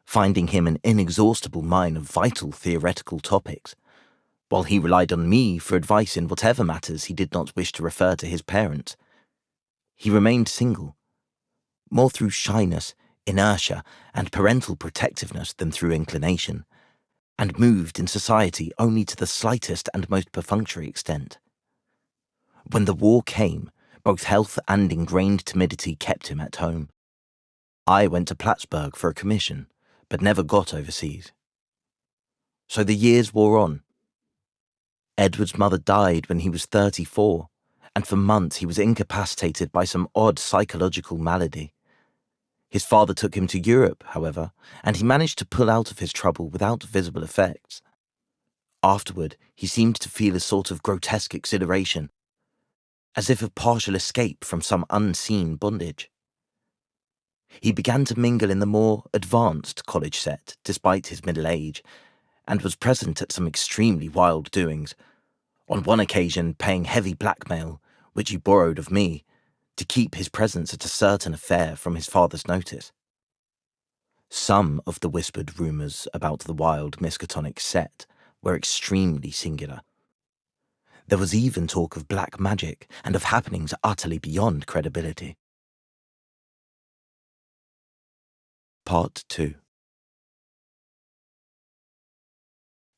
finding him an inexhaustible mine of vital theoretical topics, while he relied on me for advice in whatever matters he did not wish to refer to his parents. He remained single, more through shyness, inertia, and parental protectiveness than through inclination, and moved in society only to the slightest and most perfunctory extent. When the war came, both health and ingrained timidity kept him at home. I went to Plattsburgh for a commission, but never got overseas. So the years wore on. Edward's mother died when he was 34, and for months he was incapacitated by some odd psychological malady. His father took him to Europe, however, and he managed to pull out of his trouble without visible effects. Afterward, he seemed to feel a sort of grotesque exhilaration, as if of partial escape from some unseen bondage. He began to mingle in the more advanced college set, despite his middle age, and was present at some extremely wild doings, on one occasion paying heavy blackmail, which he borrowed of me, to keep his presence at a certain affair from his father's notice. Some of the whispered rumours about the wild Miskatonic set were extremely singular. There was even talk of black magic and of happenings utterly beyond credibility. Part 2.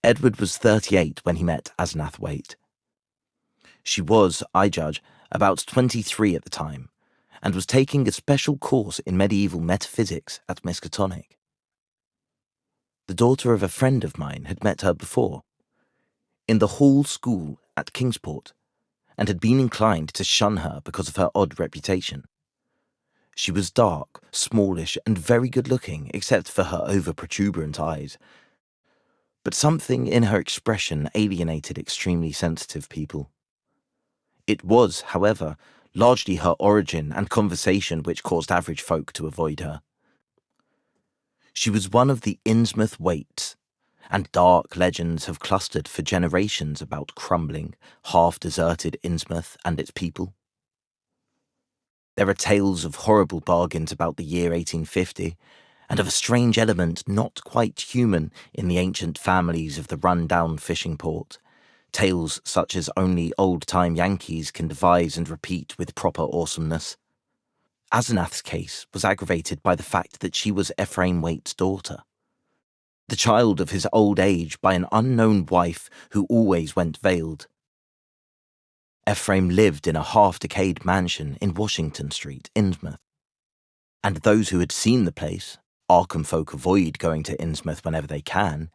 Edward was 38 when he met Asenath Waite. She was, I judge, about 23 at the time, and was taking a special course in medieval metaphysics at Miskatonic. The daughter of a friend of mine had met her before, in the Hall School at Kingsport, and had been inclined to shun her because of her odd reputation. She was dark, smallish, and very good-looking, except for her over-protuberant eyes. But something in her expression alienated extremely sensitive people. It was, however, largely her origin and conversation which caused average folk to avoid her. She was one of the Innsmouth Waites, and dark legends have clustered for generations about crumbling, half-deserted Innsmouth and its people. There are tales of horrible bargains about the year 1850, and of a strange element not quite human in the ancient families of the run-down fishing port, tales such as only old-time Yankees can devise and repeat with proper awesomeness. Asenath's case was aggravated by the fact that she was Ephraim Waite's daughter, the child of his old age by an unknown wife who always went veiled. Ephraim lived in a half-decayed mansion in Washington Street, Innsmouth, and those who had seen the place, Arkham folk avoid going to Innsmouth whenever they can,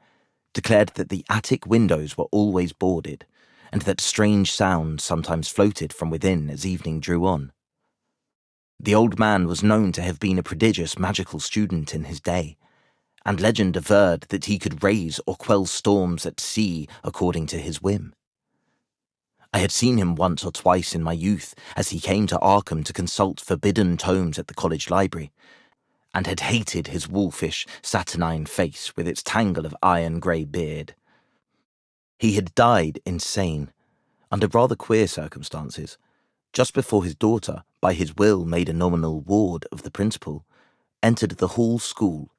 declared that the attic windows were always boarded, and that strange sounds sometimes floated from within as evening drew on. The old man was known to have been a prodigious magical student in his day, and legend averred that he could raise or quell storms at sea according to his whim. I had seen him once or twice in my youth as he came to Arkham to consult forbidden tomes at the college library, and had hated his wolfish, saturnine face with its tangle of iron-grey beard. He had died insane, under rather queer circumstances, just before his daughter, by his will made a nominal ward of the principal, entered the Hall School,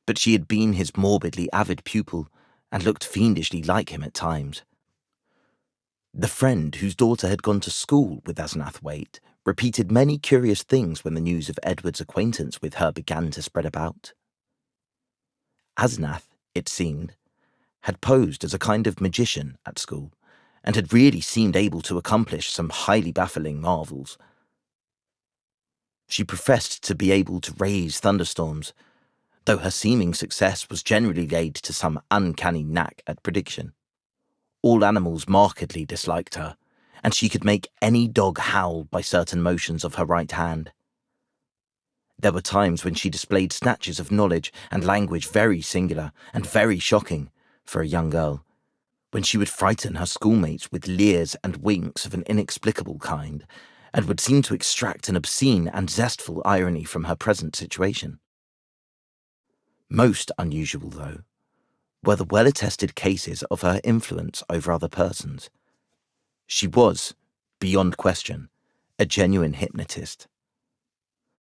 but she had been his morbidly avid pupil, and looked fiendishly like him at times. The friend whose daughter had gone to school with Asenath Waite repeated many curious things when the news of Edward's acquaintance with her began to spread about. Asenath, it seemed, had posed as a kind of magician at school, and had really seemed able to accomplish some highly baffling marvels. She professed to be able to raise thunderstorms, though her seeming success was generally laid to some uncanny knack at prediction. All animals markedly disliked her, and she could make any dog howl by certain motions of her right hand. There were times when she displayed snatches of knowledge and language very singular and very shocking for a young girl, when she would frighten her schoolmates with leers and winks of an inexplicable kind, and would seem to extract an obscene and zestful irony from her present situation. Most unusual, though, were the well-attested cases of her influence over other persons. She was, beyond question, a genuine hypnotist.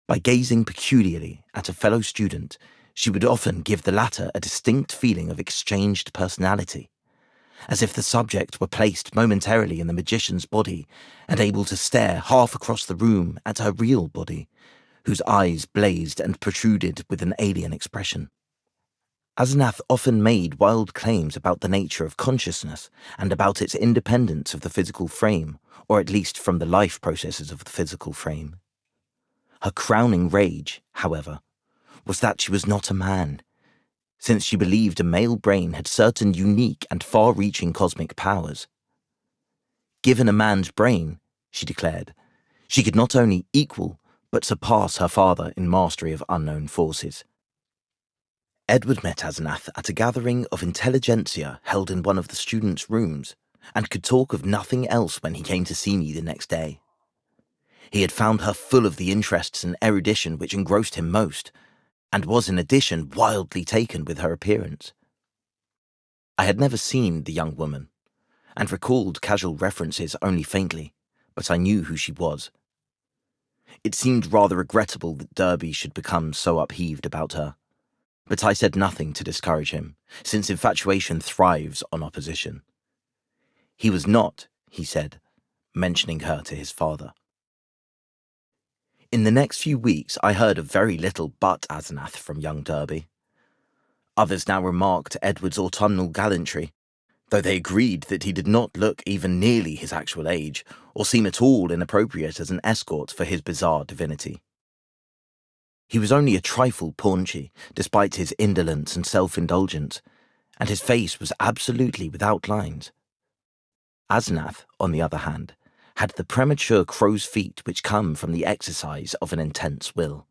By gazing peculiarly at a fellow student, she would often give the latter a distinct feeling of exchanged personality, as if the subject were placed momentarily in the magician's body and able to stare half across the room at her real body, whose eyes blazed and protruded with an alien expression. Asenath often made wild claims about the nature of consciousness and about its independence of the physical frame, or at least from the life processes of the physical frame. Her crowning rage, however, was that she was not a man, since she believed a male brain had certain unique and far-reaching cosmic powers. Given a man's brain, she declared, she could not only equal but surpass her father in mastery of unknown forces. Edward met Asenath at a gathering of intelligentsia held in one of the students' rooms, and could talk of nothing else when he came to see me the next day. He had found her full of the interests and erudition which engrossed him most, and was in addition wildly taken with her appearance. I had never seen the young woman, and recalled casual references only faintly, but I knew who she was. It seemed rather regrettable that Derby should become so upheaved about her, but I said nothing to discourage him, since infatuation thrives on opposition. He was not, he said, mentioning her to his father. In the next few weeks, I heard of very little but Asenath from young Derby. Others now remarked Edward's autumnal gallantry, though they agreed that he did not look even nearly his actual age, or seem at all inappropriate as an escort for his bizarre divinity. He was only a trifle paunchy, despite his indolence and self-indulgence, and his face was absolutely without lines. Asenath, on the other hand, had the premature crow's feet which come from the exercise of an intense will.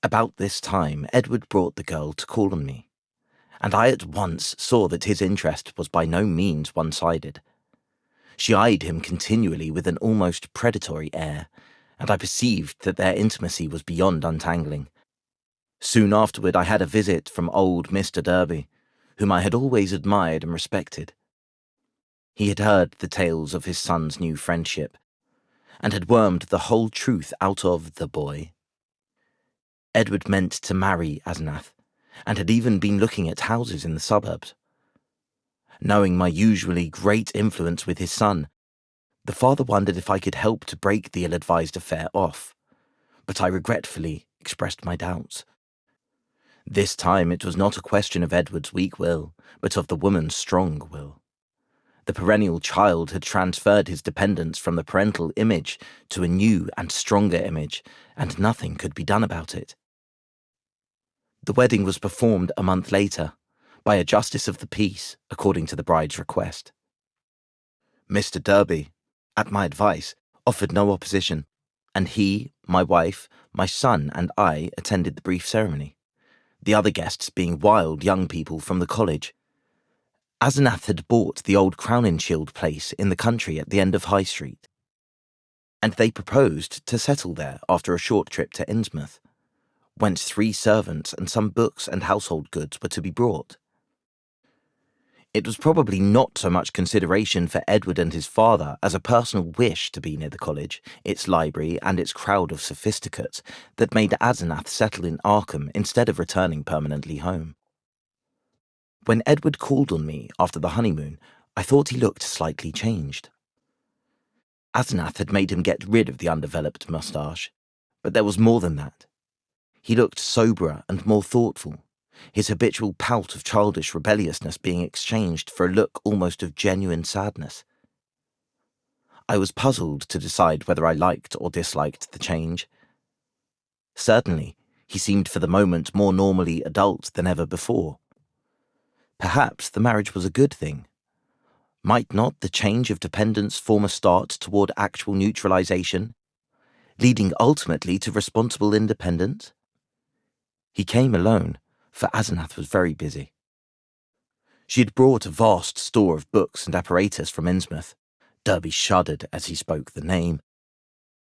About this time, Edward brought the girl to call on me, and I at once saw that his interest was by no means one-sided. She eyed him continually with an almost predatory air, and I perceived that their intimacy was beyond untangling. Soon afterward I had a visit from old Mr. Derby, whom I had always admired and respected. He had heard the tales of his son's new friendship, and had wormed the whole truth out of the boy. Edward meant to marry Asenath, and had even been looking at houses in the suburbs. Knowing my usually great influence with his son, the father wondered if I could help to break the ill-advised affair off, but I regretfully expressed my doubts. This time it was not a question of Edward's weak will, but of the woman's strong will. The perennial child had transferred his dependence from the parental image to a new and stronger image, and nothing could be done about it. The wedding was performed a month later, by a justice of the peace, according to the bride's request. Mr. Derby, at my advice, offered no opposition, and he, my wife, my son, and I attended the brief ceremony, the other guests being wild young people from the college. Asenath had bought the old Crowninshield place in the country at the end of High Street, and they proposed to settle there after a short trip to Innsmouth, whence 3 servants and some books and household goods were to be brought. It was probably not so much consideration for Edward and his father as a personal wish to be near the college, its library, and its crowd of sophisticates that made Asenath settle in Arkham instead of returning permanently home. When Edward called on me after the honeymoon, I thought he looked slightly changed. Asenath had made him get rid of the undeveloped moustache, but there was more than that. He looked soberer and more thoughtful, his habitual pout of childish rebelliousness being exchanged for a look almost of genuine sadness. I was puzzled to decide whether I liked or disliked the change. Certainly, he seemed for the moment more normally adult than ever before. Perhaps the marriage was a good thing. Might not the change of dependence form a start toward actual neutralization, leading ultimately to responsible independence? He came alone, for Asenath was very busy. She had brought a vast store of books and apparatus from Innsmouth. Derby shuddered as he spoke the name,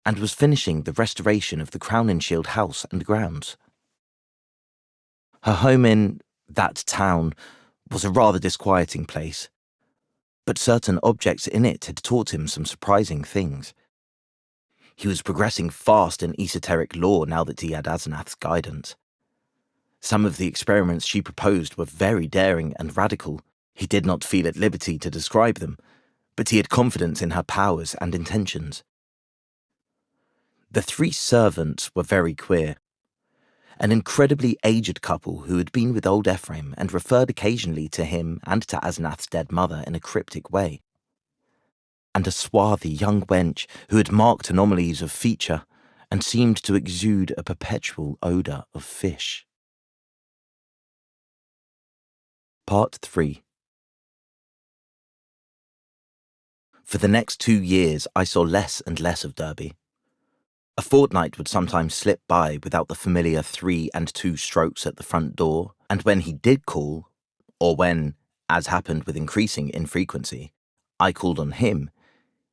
and was finishing the restoration of the Crowninshield house and grounds. Her home in that town was a rather disquieting place, but certain objects in it had taught him some surprising things. He was progressing fast in esoteric lore now that he had Asenath's guidance. Some of the experiments she proposed were very daring and radical. He did not feel at liberty to describe them, but he had confidence in her powers and intentions. The 3 servants were very queer. An incredibly aged couple who had been with old Ephraim and referred occasionally to him and to Asenath's dead mother in a cryptic way. And a swarthy young wench who had marked anomalies of feature and seemed to exude a perpetual odour of fish. Part 3. For the next 2 years I saw less and less of Derby. A fortnight would sometimes slip by without the familiar 3 and 2 strokes at the front door, and when he did call, or when, as happened with increasing infrequency, I called on him,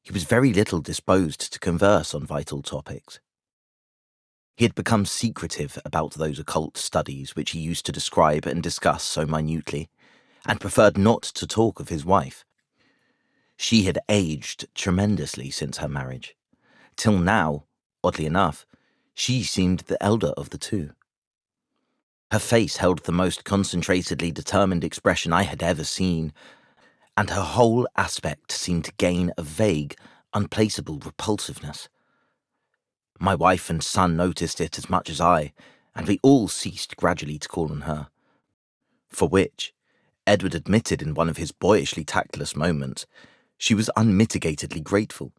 he was very little disposed to converse on vital topics. He had become secretive about those occult studies which he used to describe and discuss so minutely, and preferred not to talk of his wife. She had aged tremendously since her marriage, till now, oddly enough, she seemed the elder of the 2. Her face held the most concentratedly determined expression I had ever seen, and her whole aspect seemed to gain a vague, unplaceable repulsiveness. My wife and son noticed it as much as I, and we all ceased gradually to call on her. For which, Edward admitted in one of his boyishly tactless moments, she was unmitigatedly grateful.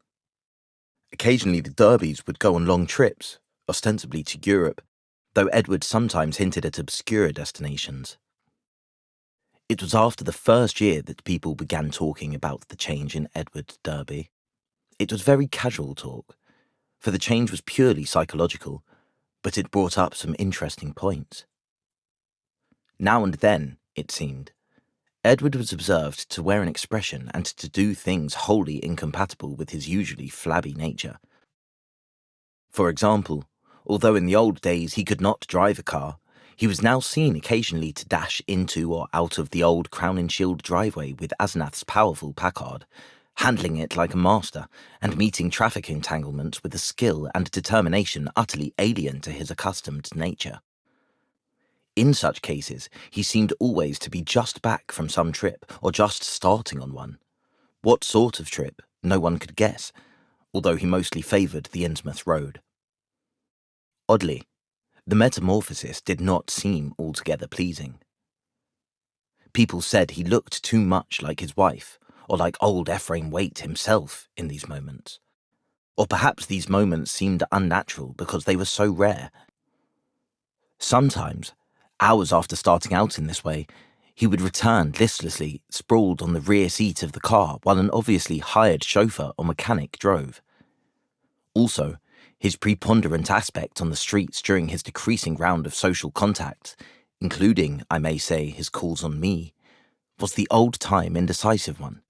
Occasionally the Derbys would go on long trips, ostensibly to Europe, though Edward sometimes hinted at obscure destinations. It was after the first year that people began talking about the change in Edward Derby. It was very casual talk, for the change was purely psychological, but it brought up some interesting points. Now and then, it seemed, Edward was observed to wear an expression and to do things wholly incompatible with his usually flabby nature. For example, although in the old days he could not drive a car, he was now seen occasionally to dash into or out of the old Crown and Shield driveway with Asenath's powerful Packard, handling it like a master and meeting traffic entanglements with a skill and determination utterly alien to his accustomed nature. In such cases, he seemed always to be just back from some trip or just starting on one. What sort of trip, no one could guess, although he mostly favoured the Innsmouth road. Oddly, the metamorphosis did not seem altogether pleasing. People said he looked too much like his wife, or like old Ephraim Waite himself in these moments. Or perhaps these moments seemed unnatural because they were so rare. Sometimes, hours after starting out in this way, he would return listlessly, sprawled on the rear seat of the car while an obviously hired chauffeur or mechanic drove. Also, his preponderant aspect on the streets during his decreasing round of social contacts, including, I may say, his calls on me, was the old-time indecisive one.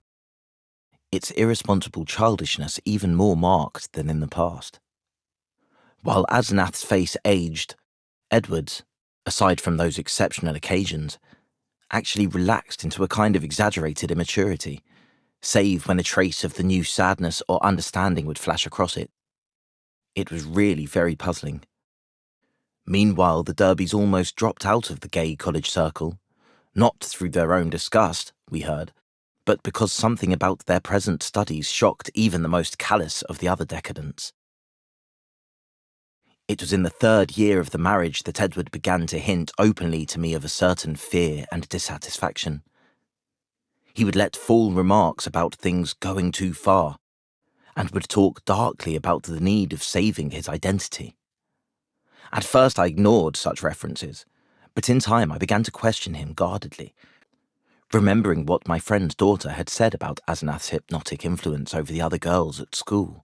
Its irresponsible childishness even more marked than in the past. While Asenath's face aged, Edward's, aside from those exceptional occasions, actually relaxed into a kind of exaggerated immaturity, save when a trace of the new sadness or understanding would flash across it. It was really very puzzling. Meanwhile, the Derbys almost dropped out of the gay college circle, not through their own disgust, we heard, but because something about their present studies shocked even the most callous of the other decadents. It was in the third year of the marriage that Edward began to hint openly to me of a certain fear and dissatisfaction. He would let fall remarks about things going too far, and would talk darkly about the need of saving his identity. At first I ignored such references, but in time I began to question him guardedly, remembering what my friend's daughter had said about Asenath's hypnotic influence over the other girls at school.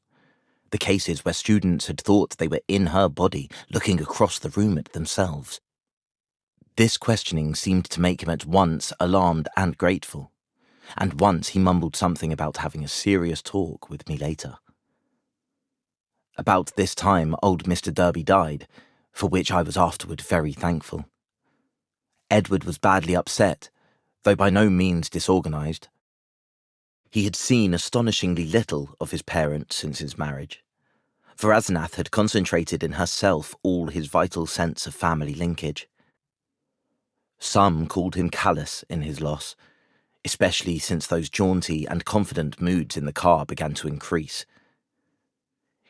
The cases where students had thought they were in her body, looking across the room at themselves. This questioning seemed to make him at once alarmed and grateful, and once he mumbled something about having a serious talk with me later. About this time old Mr. Derby died, for which I was afterward very thankful. Edward was badly upset, though by no means disorganised. He had seen astonishingly little of his parent since his marriage, for Asenath had concentrated in herself all his vital sense of family linkage. Some called him callous in his loss, especially since those jaunty and confident moods in the car began to increase.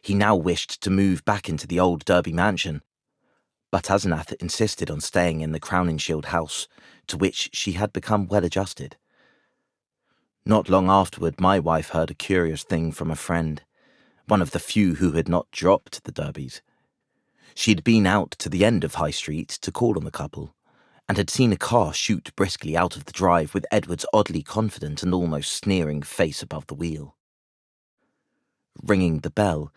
He now wished to move back into the old Derby mansion, but Asenath insisted on staying in the Crown and Shield house, to which she had become well adjusted. Not long afterward, my wife heard a curious thing from a friend, one of the few who had not dropped the Derbys. She had been out to the end of High Street to call on the couple, and had seen a car shoot briskly out of the drive with Edward's oddly confident and almost sneering face above the wheel. Ringing the bell,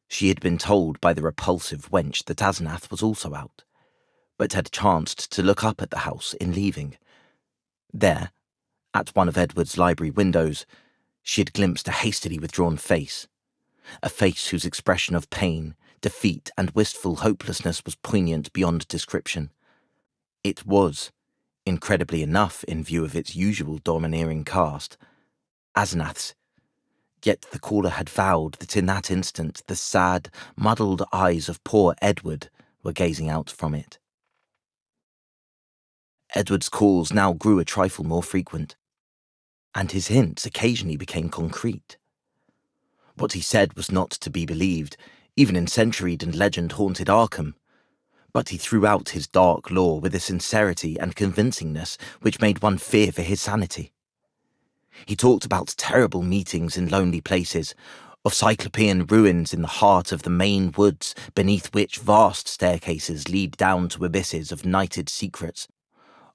she had been told by the repulsive wench that Asenath was also out, but had chanced to look up at the house in leaving. There, at one of Edward's library windows, she had glimpsed a hastily withdrawn face, a face whose expression of pain, defeat, and wistful hopelessness was poignant beyond description. It was, incredibly enough in view of its usual domineering cast, Asenath's, yet the caller had vowed that in that instant the sad, muddled eyes of poor Edward were gazing out from it. Edward's calls now grew a trifle more frequent, and his hints occasionally became concrete. What he said was not to be believed, even in centuried and legend-haunted Arkham, but he threw out his dark lore with a sincerity and convincingness which made one fear for his sanity. He talked about terrible meetings in lonely places, of cyclopean ruins in the heart of the main woods beneath which vast staircases lead down to abysses of nighted secrets,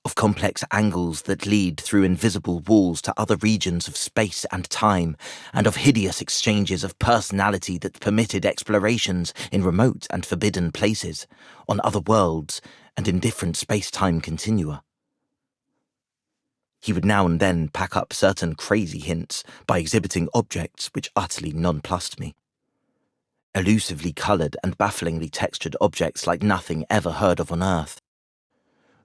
of complex angles that lead through invisible walls to other regions of space and time, and of hideous exchanges of personality that permitted explorations in remote and forbidden places, on other worlds, and in different space-time continua. He would now and then pack up certain crazy hints by exhibiting objects which utterly nonplussed me. Elusively coloured and bafflingly textured objects like nothing ever heard of on Earth,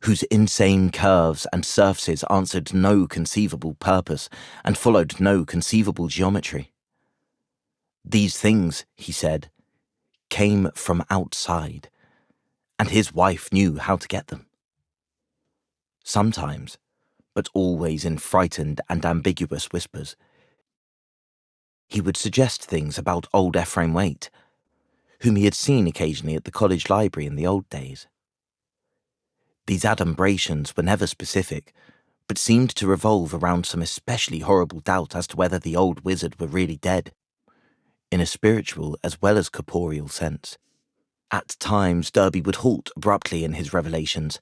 whose insane curves and surfaces answered no conceivable purpose and followed no conceivable geometry. These things, he said, came from outside, and his wife knew how to get them. Sometimes, but always in frightened and ambiguous whispers, he would suggest things about old Ephraim Waite, whom he had seen occasionally at the college library in the old days. These adumbrations were never specific, but seemed to revolve around some especially horrible doubt as to whether the old wizard were really dead, in a spiritual as well as corporeal sense. At times, Derby would halt abruptly in his revelations,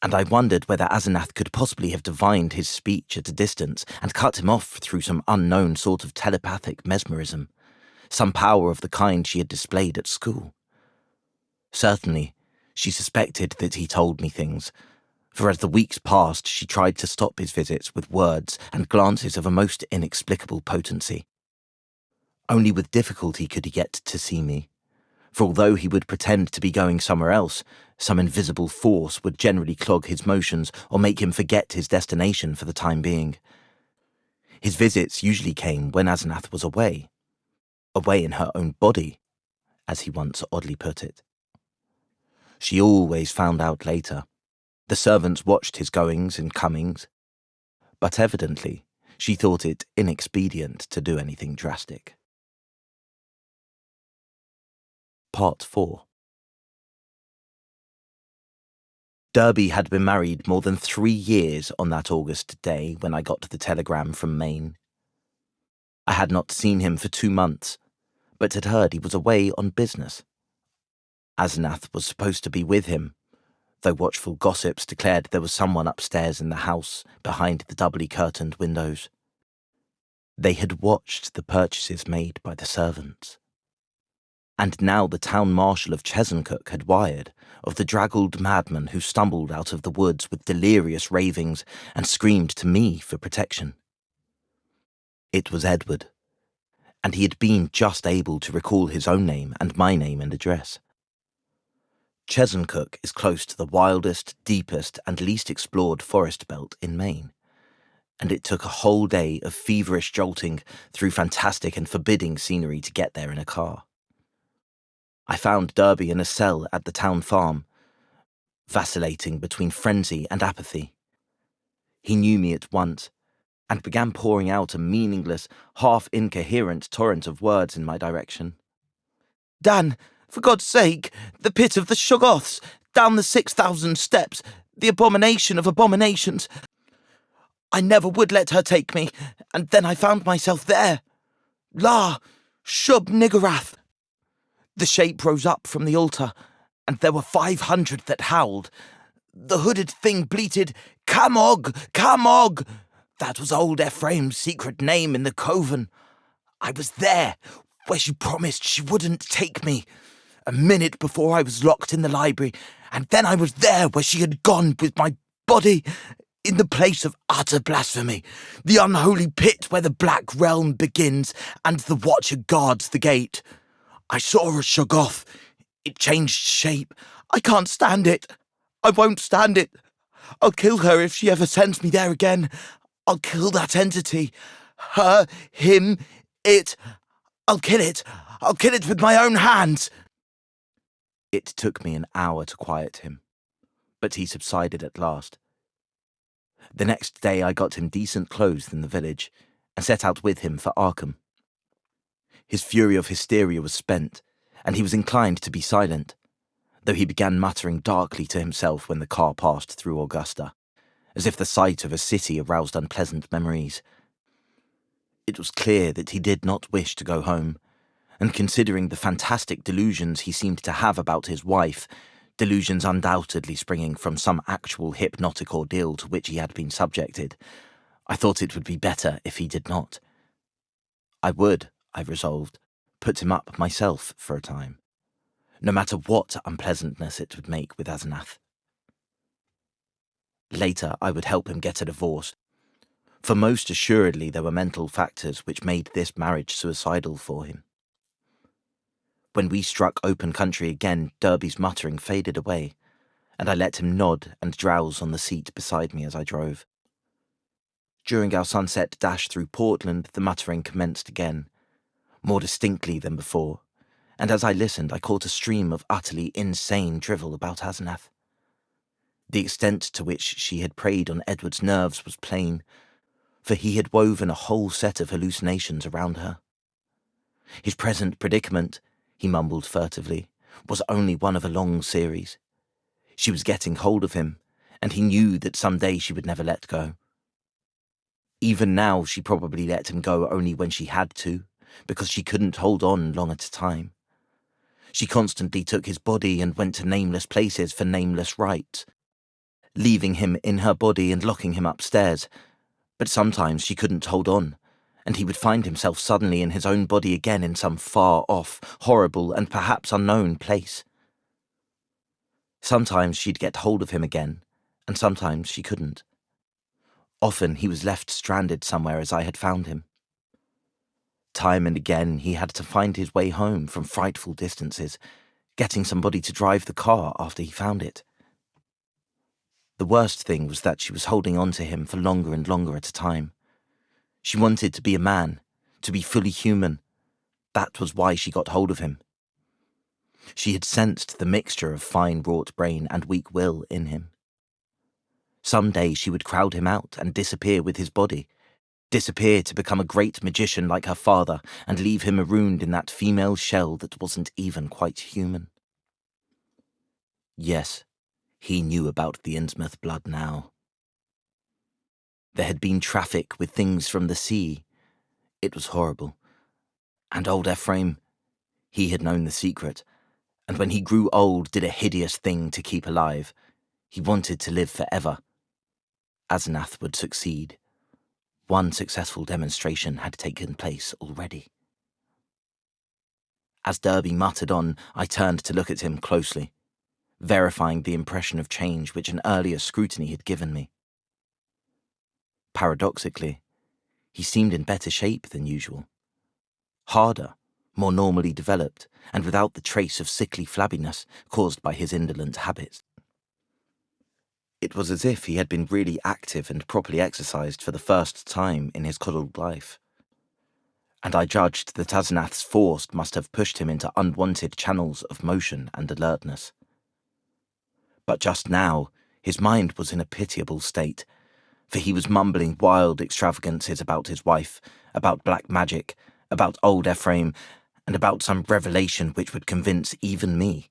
and I wondered whether Asenath could possibly have divined his speech at a distance and cut him off through some unknown sort of telepathic mesmerism, some power of the kind she had displayed at school. Certainly, she suspected that he told me things, for as the weeks passed she tried to stop his visits with words and glances of a most inexplicable potency. Only with difficulty could he get to see me, for although he would pretend to be going somewhere else, some invisible force would generally clog his motions or make him forget his destination for the time being. His visits usually came when Asenath was away in her own body, as he once oddly put it. She always found out later. The servants watched his goings and comings, but evidently she thought it inexpedient to do anything drastic. Part 4. Derby had been married more than 3 years on that August day when I got the telegram from Maine. I had not seen him for 2 months, but had heard he was away on business. Asenath was supposed to be with him, though watchful gossips declared there was someone upstairs in the house behind the doubly curtained windows. They had watched the purchases made by the servants. And now the town marshal of Chesuncook had wired of the draggled madman who stumbled out of the woods with delirious ravings and screamed to me for protection. It was Edward, and he had been just able to recall his own name and my name and address. Chesuncook is close to the wildest, deepest, and least explored forest belt in Maine, and it took a whole day of feverish jolting through fantastic and forbidding scenery to get there in a car. I found Derby in a cell at the town farm, vacillating between frenzy and apathy. He knew me at once, and began pouring out a meaningless, half-incoherent torrent of words in my direction. "Dan, for God's sake, the pit of the Shoggoths, down the 6,000 steps, the abomination of abominations. I never would let her take me, and then I found myself there. La, Shub Niggurath." The shape rose up from the altar, and there were 500 that howled. The hooded thing bleated, "Camog! Camog!" That was old Ephraim's secret name in the coven. I was there, where she promised she wouldn't take me, a minute before I was locked in the library, and then I was there where she had gone with my body, in the place of utter blasphemy, the unholy pit where the black realm begins and the watcher guards the gate. I saw a Shoggoth. It changed shape. I can't stand it. I won't stand it. I'll kill her if she ever sends me there again. I'll kill that entity. Her, him, it. I'll kill it. I'll kill it with my own hands. It took me an hour to quiet him, but he subsided at last. The next day I got him decent clothes in the village and set out with him for Arkham. His fury of hysteria was spent, and he was inclined to be silent, though he began muttering darkly to himself when the car passed through Augusta, as if the sight of a city aroused unpleasant memories. It was clear that he did not wish to go home, and considering the fantastic delusions he seemed to have about his wife, delusions undoubtedly springing from some actual hypnotic ordeal to which he had been subjected, I thought it would be better if he did not. I would, I resolved, put him up myself for a time, no matter what unpleasantness it would make with Asenath. Later, I would help him get a divorce, for most assuredly there were mental factors which made this marriage suicidal for him. When we struck open country again, Derby's muttering faded away, and I let him nod and drowse on the seat beside me as I drove. During our sunset dash through Portland, the muttering commenced again, more distinctly than before, and as I listened, I caught a stream of utterly insane drivel about Asenath. The extent to which she had preyed on Edward's nerves was plain, for he had woven a whole set of hallucinations around her. His present predicament, he mumbled furtively, was only one of a long series. She was getting hold of him, and he knew that some day she would never let go. Even now she probably let him go only when she had to, because she couldn't hold on long at a time. She constantly took his body and went to nameless places for nameless rites, leaving him in her body and locking him upstairs. But sometimes she couldn't hold on, and he would find himself suddenly in his own body again in some far-off, horrible, and perhaps unknown place. Sometimes she'd get hold of him again, and sometimes she couldn't. Often he was left stranded somewhere as I had found him. Time and again he had to find his way home from frightful distances, getting somebody to drive the car after he found it. The worst thing was that she was holding on to him for longer and longer at a time. She wanted to be a man, to be fully human. That was why she got hold of him. She had sensed the mixture of fine-wrought brain and weak will in him. Some day she would crowd him out and disappear with his body, disappear to become a great magician like her father and leave him marooned in that female shell that wasn't even quite human. Yes, he knew about the Innsmouth blood now. There had been traffic with things from the sea. It was horrible. And old Ephraim, he had known the secret, and when he grew old did a hideous thing to keep alive. He wanted to live forever. Asenath would succeed. One successful demonstration had taken place already. As Derby muttered on, I turned to look at him closely, verifying the impression of change which an earlier scrutiny had given me. Paradoxically, he seemed in better shape than usual. Harder, more normally developed, and without the trace of sickly flabbiness caused by his indolent habits. It was as if he had been really active and properly exercised for the first time in his coddled life. And I judged that Asenath's force must have pushed him into unwanted channels of motion and alertness. But just now, his mind was in a pitiable state, for he was mumbling wild extravagances about his wife, about black magic, about old Ephraim, and about some revelation which would convince even me.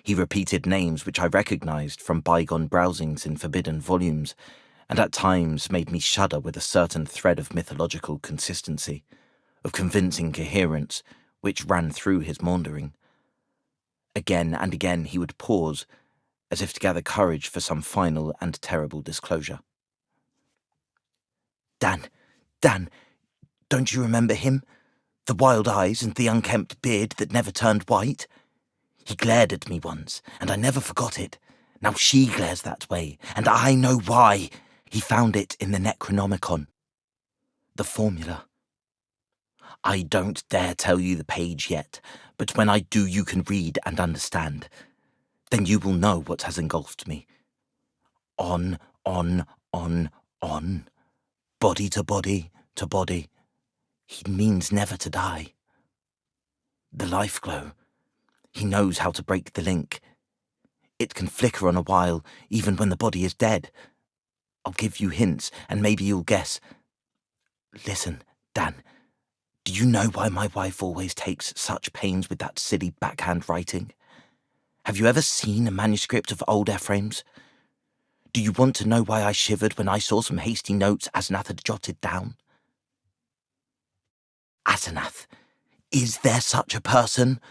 He repeated names which I recognized from bygone browsings in forbidden volumes, and at times made me shudder with a certain thread of mythological consistency, of convincing coherence, which ran through his maundering. Again and again he would pause, as if to gather courage for some final and terrible disclosure. Dan, don't you remember him? The wild eyes and the unkempt beard that never turned white? He glared at me once, and I never forgot it. Now she glares that way, and I know why. He found it in the Necronomicon. The formula. I don't dare tell you the page yet, but when I do you can read and understand. Then you will know what has engulfed me. On, on. Body to body, to body. He means never to die. The life glow. He knows how to break the link. It can flicker on a while, even when the body is dead. I'll give you hints, and maybe you'll guess. Listen, Dan, Do you know why my wife always takes such pains with that silly backhand writing? Have you ever seen a manuscript of old Ephraim's? Do you want to know why I shivered when I saw some hasty notes Asenath had jotted down? Asenath, is there such a person?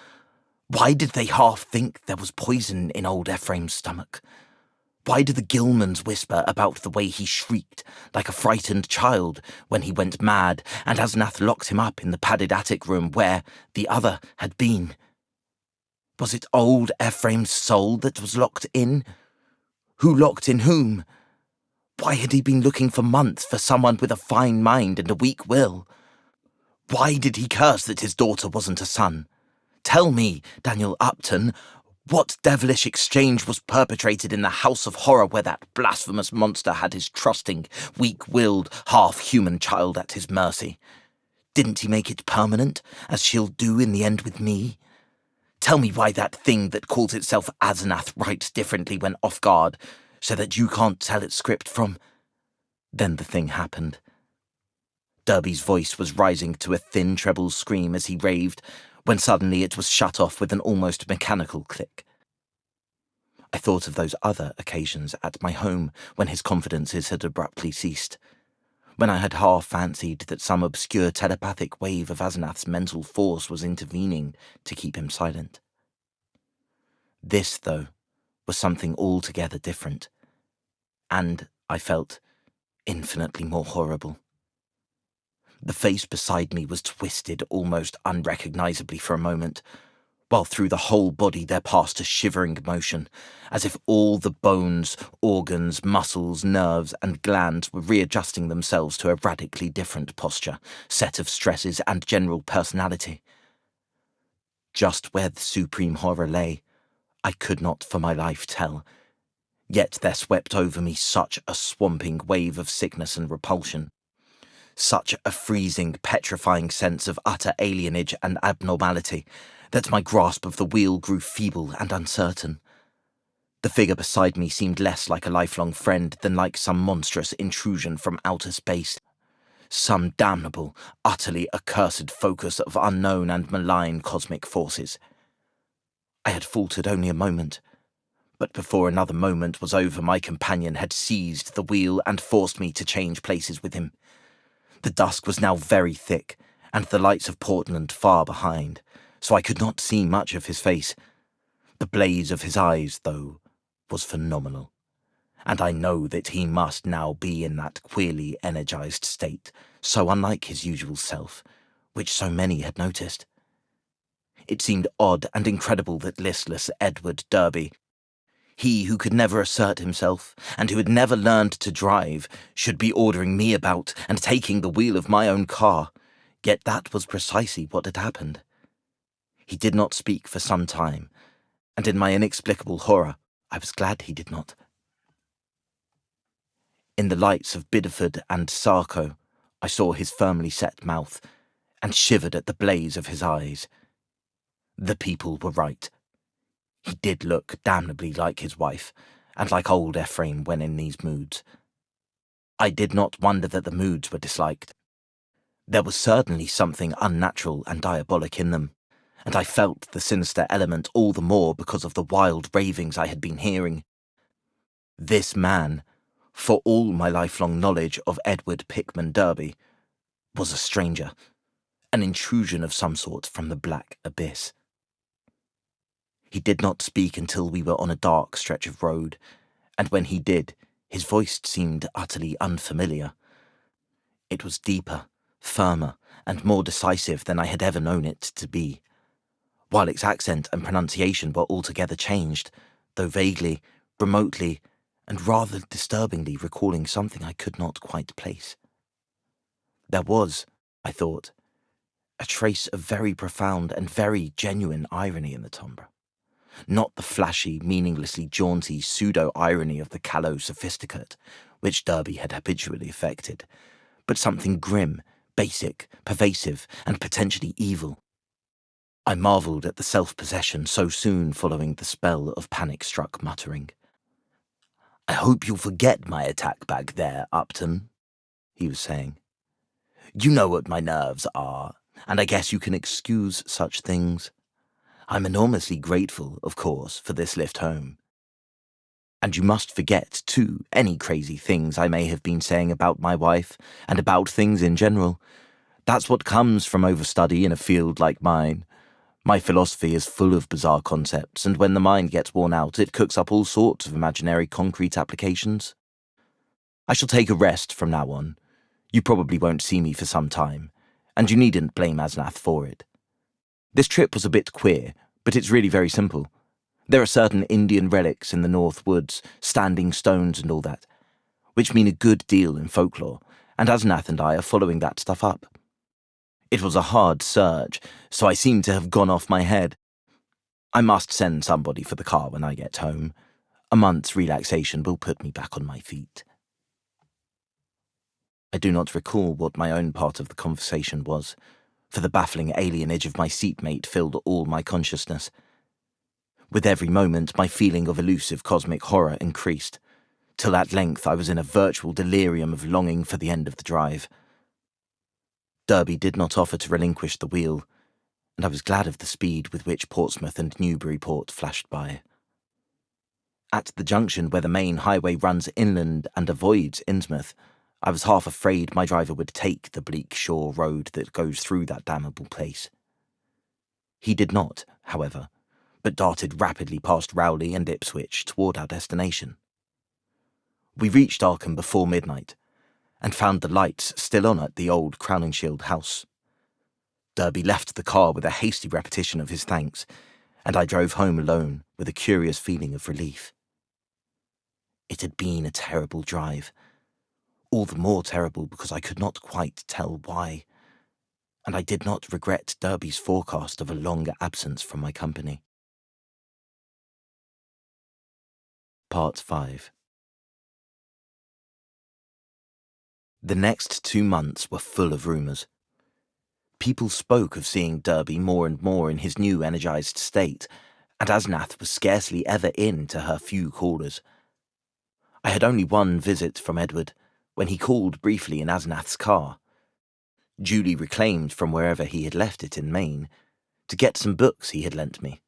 Why did they half think there was poison in old Ephraim's stomach? Why do the Gilmans whisper about the way he shrieked like a frightened child when he went mad and Asenath locked him up in the padded attic room where the other had been? Was it old Ephraim's soul that was locked in? Who locked in whom? Why had he been looking for months for someone with a fine mind and a weak will? Why did he curse that his daughter wasn't a son? Tell me, Daniel Upton, what devilish exchange was perpetrated in the house of horror where that blasphemous monster had his trusting, weak-willed, half-human child at his mercy? Didn't he make it permanent, as she'll do in the end with me? Tell me why that thing that calls itself Asenath writes differently when off guard, so that you can't tell its script from... Then the thing happened. Derby's voice was rising to a thin treble scream as he raved, when suddenly it was shut off with an almost mechanical click. I thought of those other occasions at my home when his confidences had abruptly ceased, when I had half fancied that some obscure telepathic wave of Asenath's mental force was intervening to keep him silent. This, though, was something altogether different, and, I felt, infinitely more horrible. The face beside me was twisted almost unrecognisably for a moment, while through the whole body there passed a shivering motion, as if all the bones, organs, muscles, nerves, and glands were readjusting themselves to a radically different posture, set of stresses, and general personality. Just where the supreme horror lay, I could not for my life tell, yet there swept over me such a swamping wave of sickness and repulsion, such a freezing, petrifying sense of utter alienage and abnormality, that my grasp of the wheel grew feeble and uncertain. The figure beside me seemed less like a lifelong friend than like some monstrous intrusion from outer space, some damnable, utterly accursed focus of unknown and malign cosmic forces. I had faltered only a moment, but before another moment was over my companion had seized the wheel and forced me to change places with him. The dusk was now very thick, and the lights of Portland far behind, so I could not see much of his face. The blaze of his eyes, though, was phenomenal, and I know that he must now be in that queerly energized state, so unlike his usual self, which so many had noticed. It seemed odd and incredible that listless Edward Derby, he who could never assert himself, and who had never learned to drive, should be ordering me about and taking the wheel of my own car, yet that was precisely what had happened. He did not speak for some time, and in my inexplicable horror, I was glad he did not. In the lights of Bideford and Sarko, I saw his firmly set mouth, and shivered at the blaze of his eyes. The people were right. He did look damnably like his wife, and like old Ephraim when in these moods. I did not wonder that the moods were disliked. There was certainly something unnatural and diabolic in them, and I felt the sinister element all the more because of the wild ravings I had been hearing. This man, for all my lifelong knowledge of Edward Pickman Derby, was a stranger, an intrusion of some sort from the black abyss. He did not speak until we were on a dark stretch of road, and when he did, his voice seemed utterly unfamiliar. It was deeper, firmer, and more decisive than I had ever known it to be, while its accent and pronunciation were altogether changed, though vaguely, remotely, and rather disturbingly recalling something I could not quite place. There was, I thought, a trace of very profound and very genuine irony in the timbre. Not the flashy, meaninglessly jaunty pseudo-irony of the callow sophisticate, which Derby had habitually affected, but something grim, basic, pervasive, and potentially evil. I marvelled at the self-possession so soon following the spell of panic-struck muttering. "I hope you'll forget my attack back there, Upton," he was saying. "You know what my nerves are. and I guess you can excuse such things. I'm enormously grateful, of course, for this lift home. And you must forget, too, any crazy things I may have been saying about my wife, and about things in general. That's what comes from overstudy in a field like mine. My philosophy is full of bizarre concepts, and when the mind gets worn out, it cooks up all sorts of imaginary concrete applications. I shall take a rest from now on. You probably won't see me for some time, and you needn't blame Asnath for it. This trip was a bit queer, but it's really very simple. There are certain Indian relics in the North Woods, standing stones and all that, which mean a good deal in folklore, and Asnath and I are following that stuff up. It was a hard surge, so I seem to have gone off my head. I must send somebody for the car when I get home. A month's relaxation will put me back on my feet. I do not recall what my own part of the conversation was, for the baffling alienage of my seatmate filled all my consciousness. With every moment, my feeling of elusive cosmic horror increased, till at length I was in a virtual delirium of longing for the end of the drive. Derby did not offer to relinquish the wheel, and I was glad of the speed with which Portsmouth and Newburyport flashed by. At the junction where the main highway runs inland and avoids Innsmouth, I was half afraid my driver would take the bleak shore road that goes through that damnable place. He did not, however, but darted rapidly past Rowley and Ipswich toward our destination. We reached Arkham before midnight, and found the lights still on at the old Crowningshield house. Derby left the car with a hasty repetition of his thanks, and I drove home alone with a curious feeling of relief. It had been a terrible drive, all the more terrible because I could not quite tell why, and I did not regret Derby's forecast of a longer absence from my company. Part 5. The next 2 months were full of rumours. People spoke of seeing Derby more and more in his new energised state, and Asnath was scarcely ever in to her few callers. I had only one visit from Edward, when he called briefly in Asnath's car, duly reclaimed from wherever he had left it in Maine, to get some books he had lent me.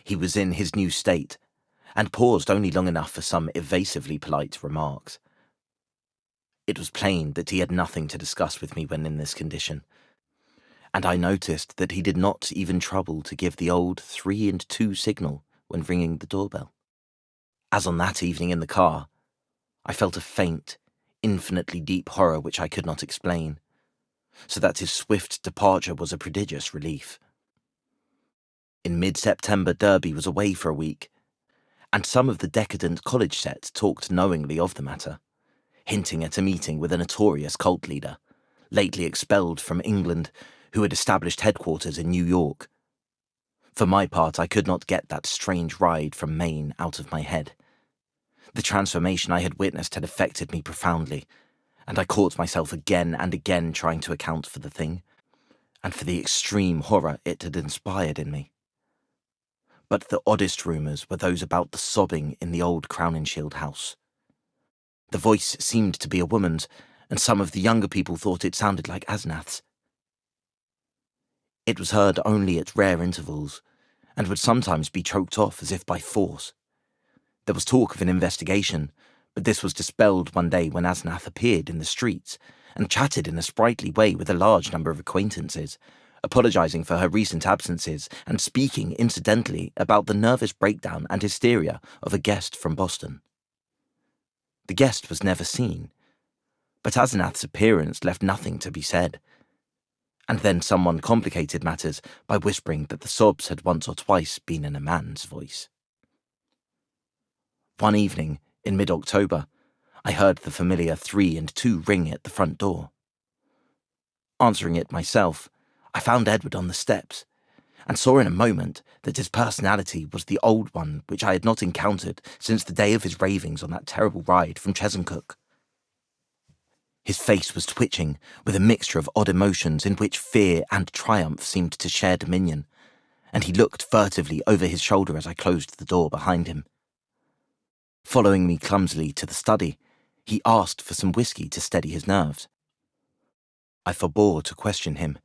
He was in his new state, and paused only long enough for some evasively polite remarks. It was plain that he had nothing to discuss with me when in this condition, and I noticed that he did not even trouble to give the old 3 and 2 signal when ringing the doorbell. As on that evening in the car, I felt a faint, infinitely deep horror which I could not explain, so that his swift departure was a prodigious relief. In mid-September, Derby was away for a week, and some of the decadent college set talked knowingly of the matter, hinting at a meeting with a notorious cult leader, lately expelled from England, who had established headquarters in New York. For my part, I could not get that strange ride from Maine out of my head. The transformation I had witnessed had affected me profoundly, and I caught myself again and again trying to account for the thing, and for the extreme horror it had inspired in me. But the oddest rumours were those about the sobbing in the old Crowningshield house. The voice seemed to be a woman's, and some of the younger people thought it sounded like Asnath's. It was heard only at rare intervals, and would sometimes be choked off as if by force. There was talk of an investigation, but this was dispelled one day when Asnath appeared in the streets and chatted in a sprightly way with a large number of acquaintances, apologising for her recent absences and speaking incidentally about the nervous breakdown and hysteria of a guest from Boston. The guest was never seen, but Asnath's appearance left nothing to be said. And then someone complicated matters by whispering that the sobs had once or twice been in a man's voice. One evening, in mid-October, I heard the familiar 3 and 2 ring at the front door. Answering it myself, I found Edward on the steps, and saw in a moment that his personality was the old one which I had not encountered since the day of his ravings on that terrible ride from Chesuncook. His face was twitching with a mixture of odd emotions in which fear and triumph seemed to share dominion, and he looked furtively over his shoulder as I closed the door behind him. Following me clumsily to the study, he asked for some whiskey to steady his nerves. I forbore to question him,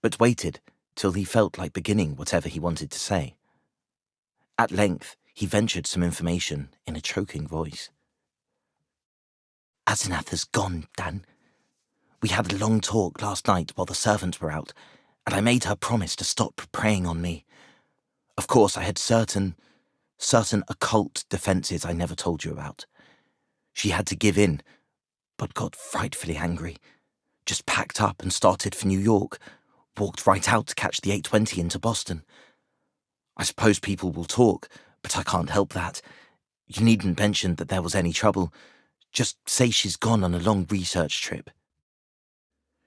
but waited till he felt like beginning whatever he wanted to say. At length, he ventured some information in a choking voice. "Asenath has gone, Dan. We had a long talk last night while the servants were out, and I made her promise to stop preying on me. Of course, I had certain occult defenses I never told you about. She had to give in, but got frightfully angry. Just packed up and started for New York, walked right out to catch the 8:20 into Boston. I suppose people will talk, but I can't help that. You needn't mention that there was any trouble. Just say she's gone on a long research trip.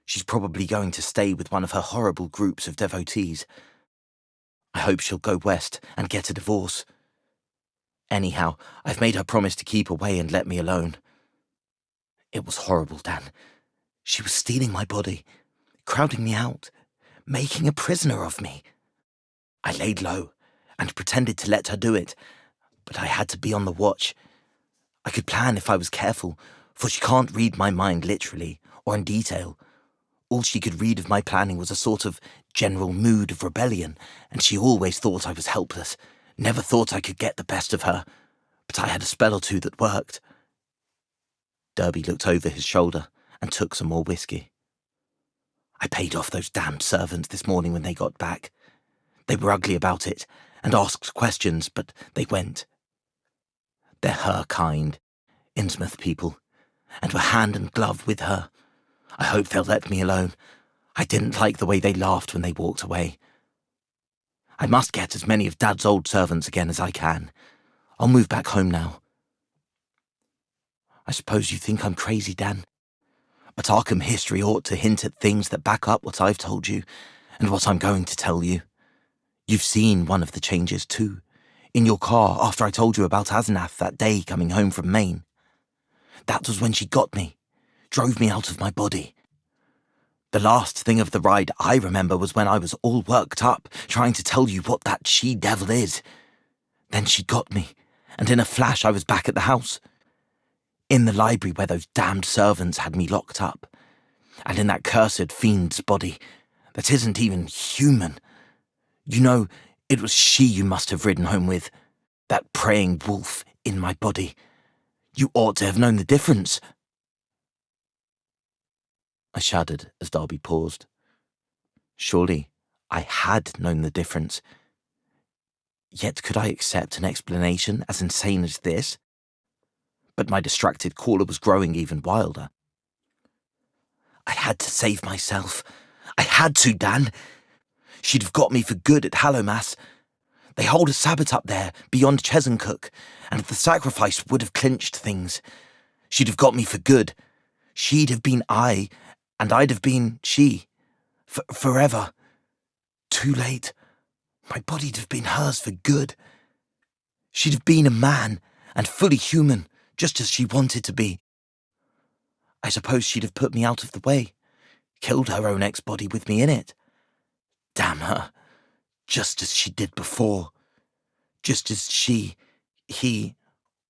She's probably going to stay with one of her horrible groups of devotees. I hope she'll go west and get a divorce. Anyhow, I've made her promise to keep away and let me alone. It was horrible, Dan. She was stealing my body, crowding me out, making a prisoner of me. I laid low and pretended to let her do it, but I had to be on the watch. I could plan if I was careful, for she can't read my mind literally or in detail. All she could read of my planning was a sort of general mood of rebellion, and she always thought I was helpless, never thought I could get the best of her, but I had a spell or two that worked." Derby looked over his shoulder and took some more whiskey. "I paid off those damned servants this morning when they got back. They were ugly about it and asked questions, but they went. They're her kind, Innsmouth people, and were hand and glove with her. I hope they'll let me alone. I didn't like the way they laughed when they walked away. I must get as many of Dad's old servants again as I can. I'll move back home now. I suppose you think I'm crazy, Dan, but Arkham history ought to hint at things that back up what I've told you and what I'm going to tell you. You've seen one of the changes too, in your car after I told you about Asenath that day coming home from Maine. That was when she got me, drove me out of my body. The last thing of the ride I remember was when I was all worked up, trying to tell you what that she-devil is. Then she got me, and in a flash I was back at the house. In the library where those damned servants had me locked up. And in that cursed fiend's body, that isn't even human. You know, it was she you must have ridden home with. That preying wolf in my body. You ought to have known the difference." I shuddered as Darby paused. Surely I had known the difference. Yet could I accept an explanation as insane as this? But my distracted caller was growing even wilder. "I had to save myself. I had to, Dan. She'd have got me for good at Hallowmass. They hold a Sabbath up there, beyond Chesuncook, and the sacrifice would have clinched things. She'd have got me for good. She'd have been I, and I'd have been she. Forever. Too late. My body'd have been hers for good. She'd have been a man, and fully human, just as she wanted to be. I suppose she'd have put me out of the way, killed her own ex-body with me in it. Damn her. Just as she did before. Just as he,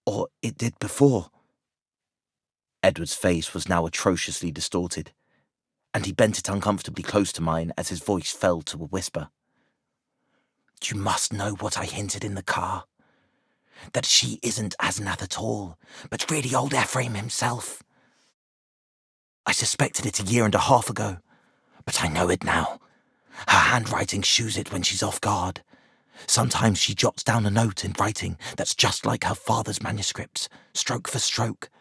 or it did before." Edward's face was now atrociously distorted, and he bent it uncomfortably close to mine as his voice fell to a whisper. "You must know what I hinted in the car. That she isn't Asenath at all, but really old Ephraim himself. I suspected it 1.5 years ago, but I know it now. Her handwriting shews it when she's off guard. Sometimes she jots down a note in writing that's just like her father's manuscripts, stroke for stroke.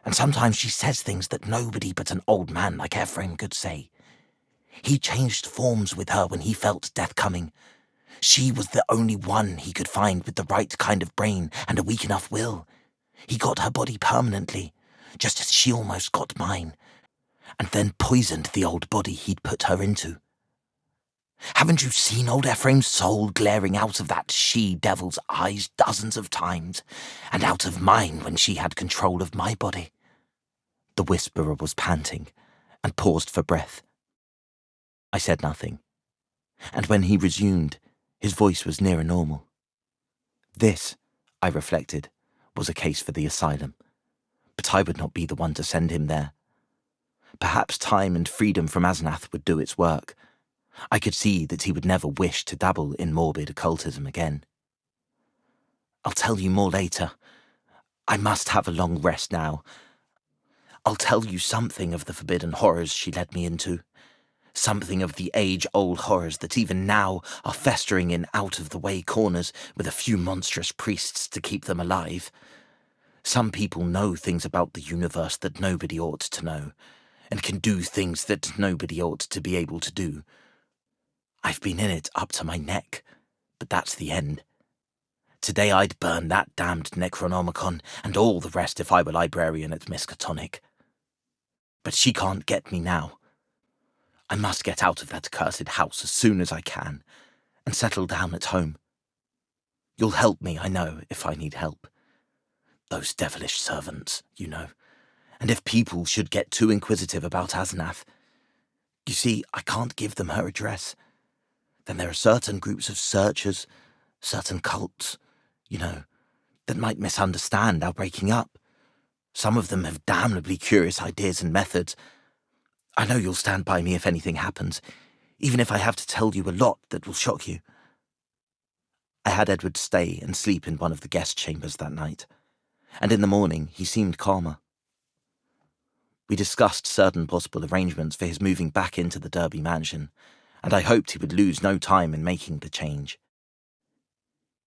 And sometimes she says things that nobody but an old man like Ephraim could say. He changed forms with her when he felt death coming. She was the only one he could find with the right kind of brain and a weak enough will. He got her body permanently, just as she almost got mine, and then poisoned the old body he'd put her into. Haven't you seen old Ephraim's soul glaring out of that she-devil's eyes dozens of times, and out of mine when she had control of my body?" The whisperer was panting, and paused for breath. I said nothing, and when he resumed, his voice was nearer normal. This, I reflected, was a case for the asylum, but I would not be the one to send him there. Perhaps time and freedom from Asenath would do its work. I could see that he would never wish to dabble in morbid occultism again. "I'll tell you more later. I must have a long rest now. I'll tell you something of the forbidden horrors she led me into. Something of the age-old horrors that even now are festering in out-of-the-way corners with a few monstrous priests to keep them alive. Some people know things about the universe that nobody ought to know, and can do things that nobody ought to be able to do. I've been in it up to my neck, but that's the end. Today I'd burn that damned Necronomicon and all the rest if I were librarian at Miskatonic. But she can't get me now. I must get out of that cursed house as soon as I can, and settle down at home. You'll help me, I know, if I need help. Those devilish servants, you know. And if people should get too inquisitive about Asenath, you see, I can't give them her address. Then there are certain groups of searchers, certain cults, you know, that might misunderstand our breaking up. Some of them have damnably curious ideas and methods. I know you'll stand by me if anything happens, even if I have to tell you a lot that will shock you." I had Edward stay and sleep in one of the guest chambers that night, and in the morning he seemed calmer. We discussed certain possible arrangements for his moving back into the Derby mansion, and I hoped he would lose no time in making the change.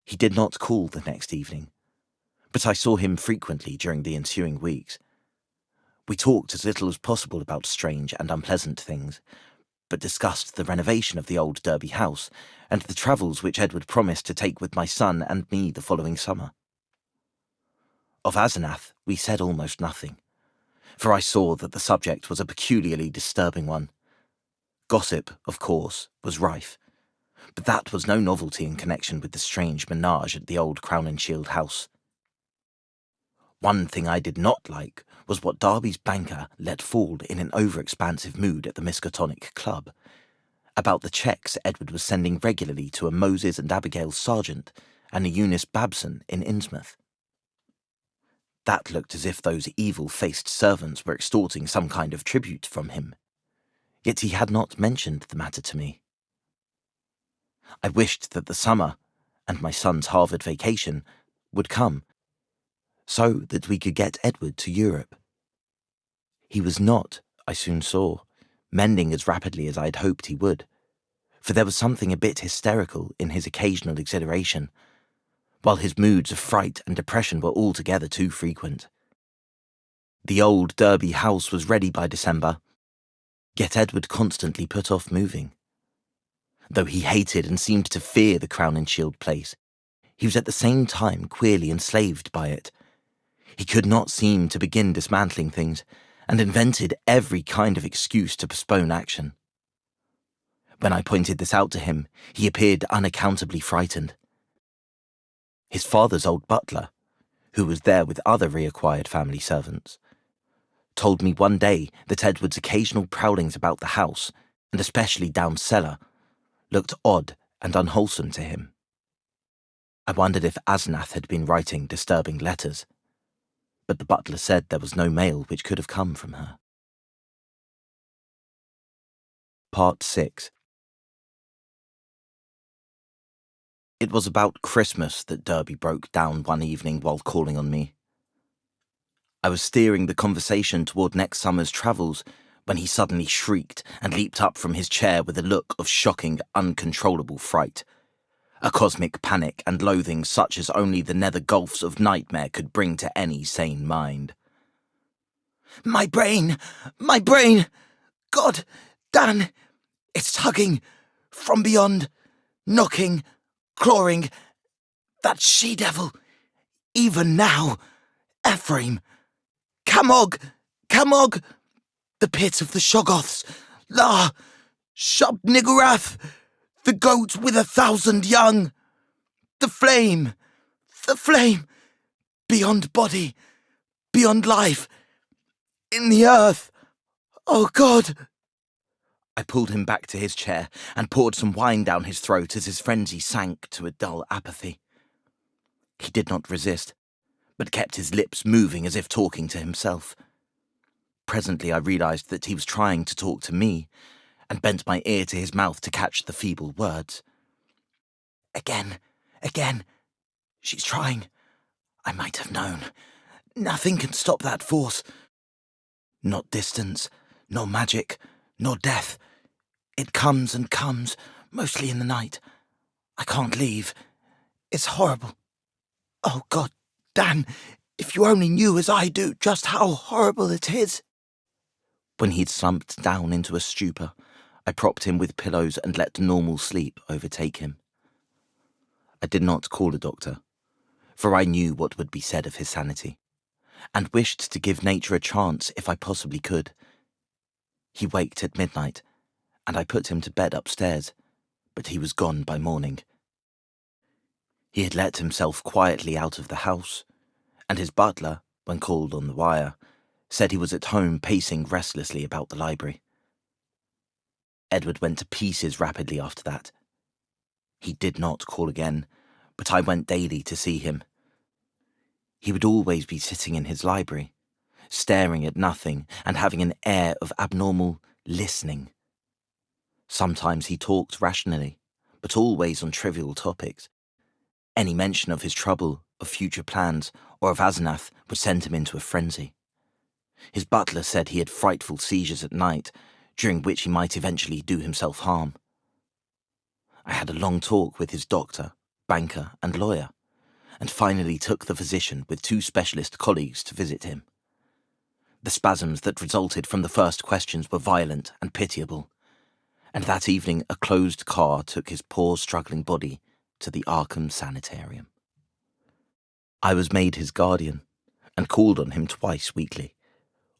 He did not call the next evening, but I saw him frequently during the ensuing weeks. We talked as little as possible about strange and unpleasant things, but discussed the renovation of the old Derby house and the travels which Edward promised to take with my son and me the following summer. Of Asenath we said almost nothing, for I saw that the subject was a peculiarly disturbing one. Gossip, of course, was rife, but that was no novelty in connection with the strange menage at the old Crown and Shield house. One thing I did not like was what Derby's banker let fall in an over-expansive mood at the Miskatonic Club, about the cheques Edward was sending regularly to a Moses and Abigail Sargent and a Eunice Babson in Innsmouth. That looked as if those evil-faced servants were extorting some kind of tribute from him, yet he had not mentioned the matter to me. I wished that the summer, and my son's Harvard vacation, would come, so that we could get Edward to Europe. He was not, I soon saw, mending as rapidly as I had hoped he would, for there was something a bit hysterical in his occasional exhilaration, while his moods of fright and depression were altogether too frequent. The old Derby house was ready by December, yet Edward constantly put off moving. Though he hated and seemed to fear the Crown and Shield place, he was at the same time queerly enslaved by it. He could not seem to begin dismantling things, and invented every kind of excuse to postpone action. When I pointed this out to him, he appeared unaccountably frightened. His father's old butler, who was there with other reacquired family servants, told me one day that Edward's occasional prowlings about the house, and especially down cellar, looked odd and unwholesome to him. I wondered if Asenath had been writing disturbing letters, but the butler said there was no mail which could have come from her. Part 6. It was about Christmas that Derby broke down one evening while calling on me. I was steering the conversation toward next summer's travels when he suddenly shrieked and leaped up from his chair with a look of shocking, uncontrollable fright. A cosmic panic and loathing such as only the nether gulfs of nightmare could bring to any sane mind. My brain! My brain! God! Dan! It's tugging! From beyond! Knocking! Clawing! That she-devil! Even now! Ephraim! Camog! Camog! The pit of the Shoggoths! La! Shub-Niggurath! The goat with 1,000 young! The flame! The flame! Beyond body! Beyond life! In the earth! Oh, God! I pulled him back to his chair and poured some wine down his throat as his frenzy sank to a dull apathy. He did not resist, but kept his lips moving as if talking to himself. Presently I realized that he was trying to talk to me, and bent my ear to his mouth to catch the feeble words. Again. She's trying. I might have known. Nothing can stop that force. Not distance, nor magic, nor death. It comes and comes, mostly in the night. I can't leave. It's horrible. Oh, God, Dan, if you only knew as I do just how horrible it is. When he'd slumped down into a stupor, I propped him with pillows and let normal sleep overtake him. I did not call a doctor, for I knew what would be said of his sanity, and wished to give nature a chance if I possibly could. He waked at midnight, and I put him to bed upstairs, but he was gone by morning. He had let himself quietly out of the house, and his butler, when called on the wire, said he was at home pacing restlessly about the library. Edward went to pieces rapidly after that. He did not call again, but I went daily to see him. He would always be sitting in his library, staring at nothing and having an air of abnormal listening. Sometimes he talked rationally, but always on trivial topics. Any mention of his trouble, of future plans, or of Asenath would send him into a frenzy. His butler said he had frightful seizures at night, during which he might eventually do himself harm. I had a long talk with his doctor, banker, and lawyer, and finally took the physician with 2 specialist colleagues to visit him. The spasms that resulted from the first questions were violent and pitiable, and that evening a closed car took his poor struggling body to the Arkham Sanitarium. I was made his guardian, and called on him twice weekly,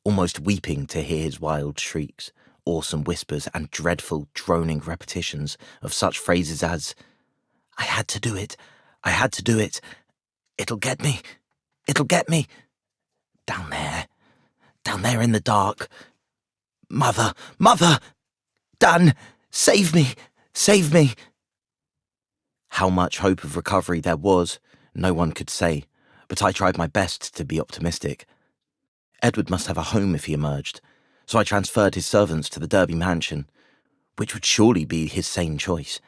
almost weeping to hear his wild shrieks, awesome whispers, and dreadful, droning repetitions of such phrases as, "I had to do it, it'll get me, down there in the dark, mother, Dan, save me. How much hope of recovery there was, no one could say, but I tried my best to be optimistic. Edward must have a home if he emerged, so I transferred his servants to the Derby mansion, which would surely be his sane choice.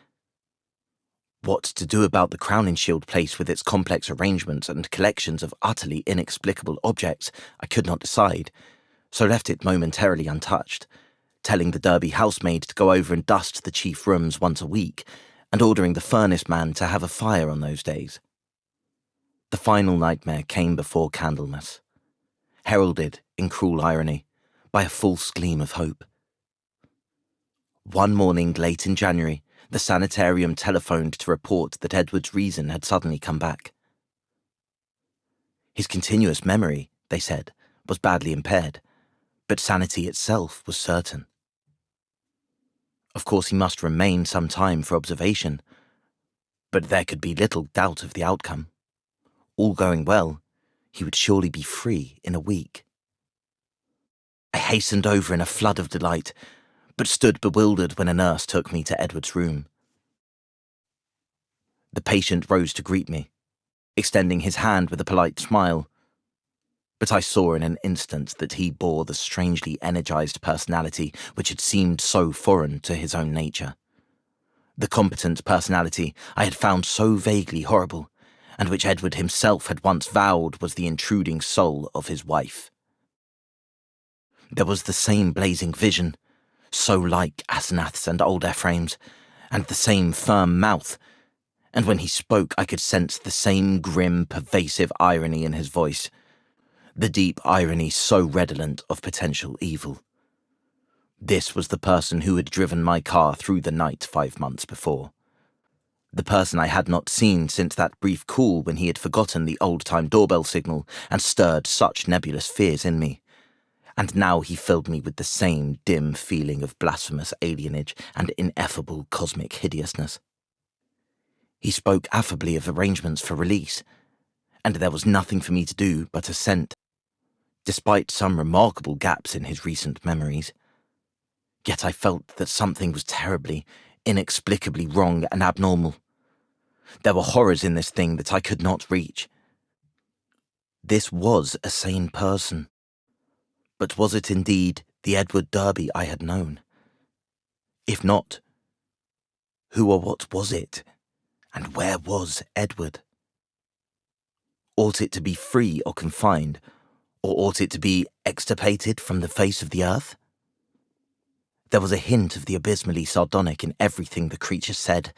What to do about the Crowning Shield place with its complex arrangements and collections of utterly inexplicable objects I could not decide, so left it momentarily untouched, telling the Derby housemaid to go over and dust the chief rooms once a week, and ordering the furnace man to have a fire on those days. The final nightmare came before Candlemas, heralded, in cruel irony, by a false gleam of hope. One morning late in January, the sanitarium telephoned to report that Edward's reason had suddenly come back. His continuous memory, they said, was badly impaired, but sanity itself was certain. Of course, he must remain some time for observation, but there could be little doubt of the outcome. All going well, he would surely be free in a week. I hastened over in a flood of delight, but stood bewildered when a nurse took me to Edward's room. The patient rose to greet me, extending his hand with a polite smile, but I saw in an instant that he bore the strangely energized personality which had seemed so foreign to his own nature. The competent personality I had found so vaguely horrible, and which Edward himself had once vowed was the intruding soul of his wife. There was the same blazing vision, so like Asenath's and old Ephraim's, and the same firm mouth, and when he spoke I could sense the same grim, pervasive irony in his voice, the deep irony so redolent of potential evil. This was the person who had driven my car through the night 5 months before. The person I had not seen since that brief call when he had forgotten the old-time doorbell signal and stirred such nebulous fears in me. And now he filled me with the same dim feeling of blasphemous alienage and ineffable cosmic hideousness. He spoke affably of arrangements for release, and there was nothing for me to do but assent, despite some remarkable gaps in his recent memories. Yet I felt that something was terribly, inexplicably wrong and abnormal. There were horrors in this thing that I could not reach. This was a sane person. But was it indeed the Edward Derby I had known? If not, who or what was it? And where was Edward? Ought it to be free or confined, or ought it to be extirpated from the face of the earth? There was a hint of the abysmally sardonic in everything the creature said.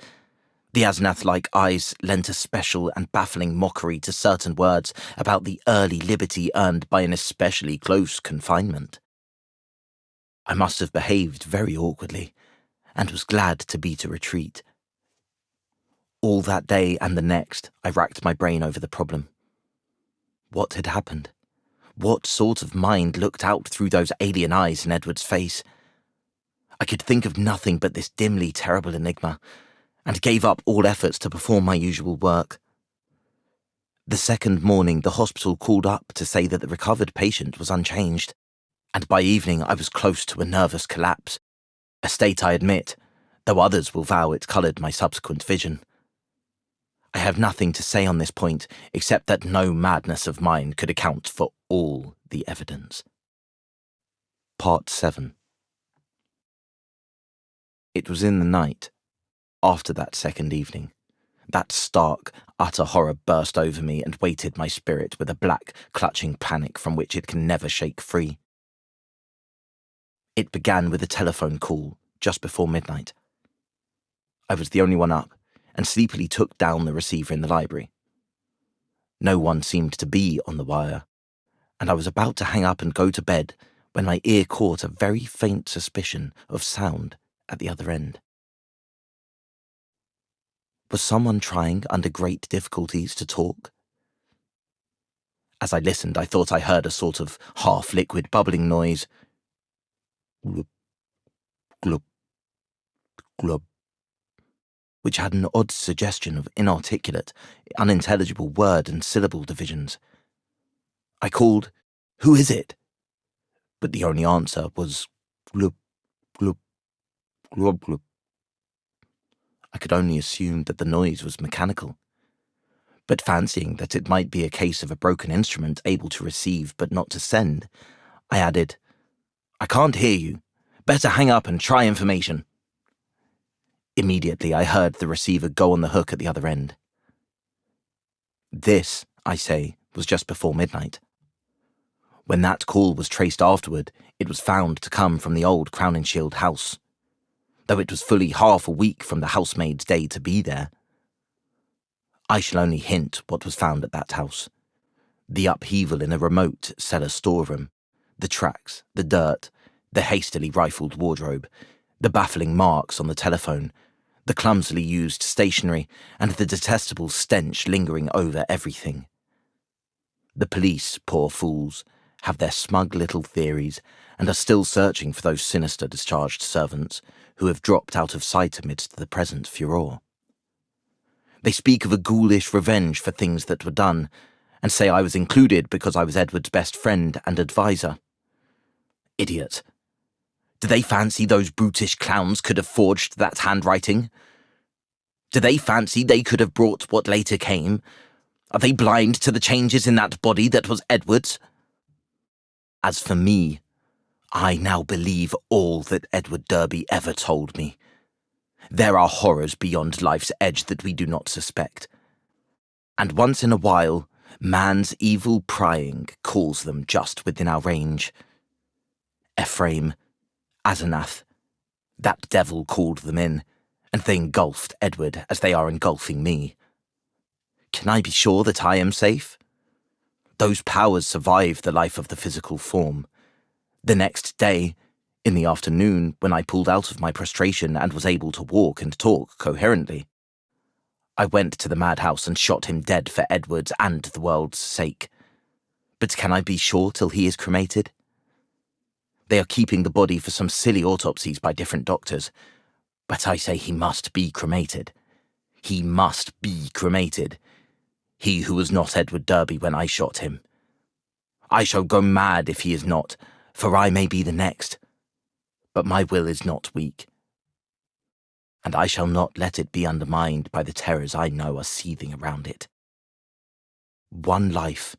The Asenath-like eyes lent a special and baffling mockery to certain words about the early liberty earned by an especially close confinement. I must have behaved very awkwardly, and was glad to beat a retreat. All that day and the next, I racked my brain over the problem. What had happened? What sort of mind looked out through those alien eyes in Edward's face? I could think of nothing but this dimly terrible enigma, and gave up all efforts to perform my usual work. The second morning, the hospital called up to say that the recovered patient was unchanged, and by evening I was close to a nervous collapse, a state I admit, though others will vow it coloured my subsequent vision. I have nothing to say on this point, except that no madness of mine could account for all the evidence. Part 7. It was in the night, after that second evening, that stark, utter horror burst over me and weighted my spirit with a black, clutching panic from which it can never shake free. It began with a telephone call just before midnight. I was the only one up, and sleepily took down the receiver in the library. No one seemed to be on the wire, and I was about to hang up and go to bed when my ear caught a very faint suspicion of sound at the other end. Was someone trying under great difficulties to talk? As I listened, I thought I heard a sort of half-liquid bubbling noise. Glub, glub, glub, which had an odd suggestion of inarticulate, unintelligible word and syllable divisions. I called, "Who is it?" But the only answer was glub, glub, glub, glub. I could only assume that the noise was mechanical, but fancying that it might be a case of a broken instrument able to receive but not to send, I added, "I can't hear you. Better hang up and try information." Immediately I heard the receiver go on the hook at the other end. This, I say, was just before midnight. When that call was traced afterward, it was found to come from the old Crowninshield house, though it was fully half a week from the housemaid's day to be there. I shall only hint what was found at that house. The upheaval in a remote cellar storeroom, the tracks, the dirt, the hastily rifled wardrobe, the baffling marks on the telephone, the clumsily used stationery, and the detestable stench lingering over everything. The police, poor fools, have their smug little theories and are still searching for those sinister discharged servants who have dropped out of sight amidst the present furore. They speak of a ghoulish revenge for things that were done, and say I was included because I was Edward's best friend and adviser. Idiot. Do they fancy those brutish clowns could have forged that handwriting? Do they fancy they could have brought what later came? Are they blind to the changes in that body that was Edward's? As for me, I now believe all that Edward Derby ever told me. There are horrors beyond life's edge that we do not suspect. And once in a while, man's evil prying calls them just within our range. Ephraim, Asenath, that devil called them in, and they engulfed Edward as they are engulfing me. Can I be sure that I am safe? Those powers survive the life of the physical form. The next day, in the afternoon, when I pulled out of my prostration and was able to walk and talk coherently, I went to the madhouse and shot him dead for Edward's and the world's sake. But can I be sure till he is cremated? They are keeping the body for some silly autopsies by different doctors, but I say he must be cremated. He must be cremated. He who was not Edward Derby when I shot him. I shall go mad if he is not, for I may be the next. But my will is not weak, and I shall not let it be undermined by the terrors I know are seething around it. One life,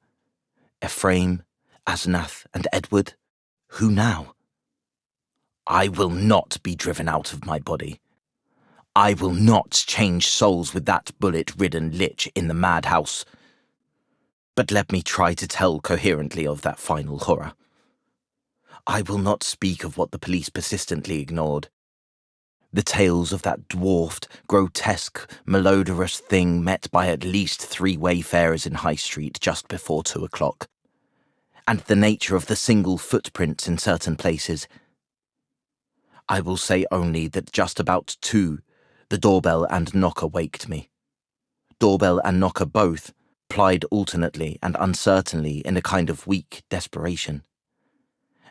Ephraim, Asenath, and Edward, who now? I will not be driven out of my body. I will not change souls with that bullet-ridden lich in the madhouse. But let me try to tell coherently of that final horror. I will not speak of what the police persistently ignored. The tales of that dwarfed, grotesque, malodorous thing met by at least 3 wayfarers in High Street just before 2 o'clock, and the nature of the single footprints in certain places. I will say only that just about 2, the doorbell and knocker waked me. Doorbell and knocker both plied alternately and uncertainly in a kind of weak desperation,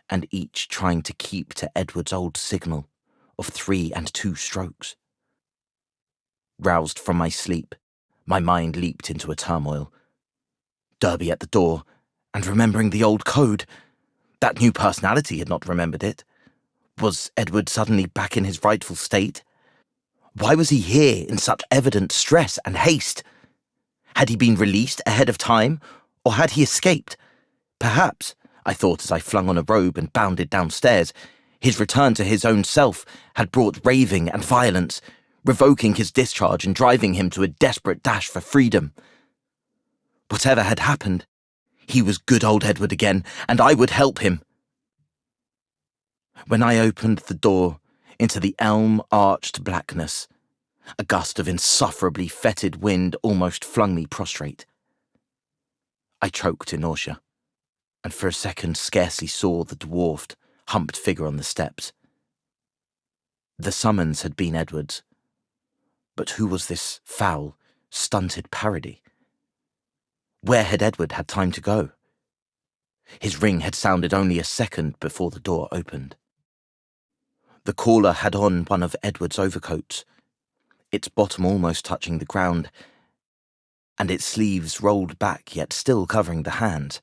and each trying to keep to Edward's old signal of 3 and 2 strokes. Roused from my sleep, my mind leaped into a turmoil. Derby at the door, and remembering the old code. That new personality had not remembered it. Was Edward suddenly back in his rightful state? Why was he here in such evident stress and haste? Had he been released ahead of time, or had he escaped? Perhaps, I thought as I flung on a robe and bounded downstairs, his return to his own self had brought raving and violence, revoking his discharge and driving him to a desperate dash for freedom. Whatever had happened, he was good old Edward again, and I would help him. When I opened the door into the elm-arched blackness, a gust of insufferably fetid wind almost flung me prostrate. I choked in nausea, and for a second scarcely saw the dwarfed, humped figure on the steps. The summons had been Edward's, but who was this foul, stunted parody? Where had Edward had time to go? His ring had sounded only a second before the door opened. The caller had on one of Edward's overcoats, its bottom almost touching the ground, and its sleeves rolled back yet still covering the hands.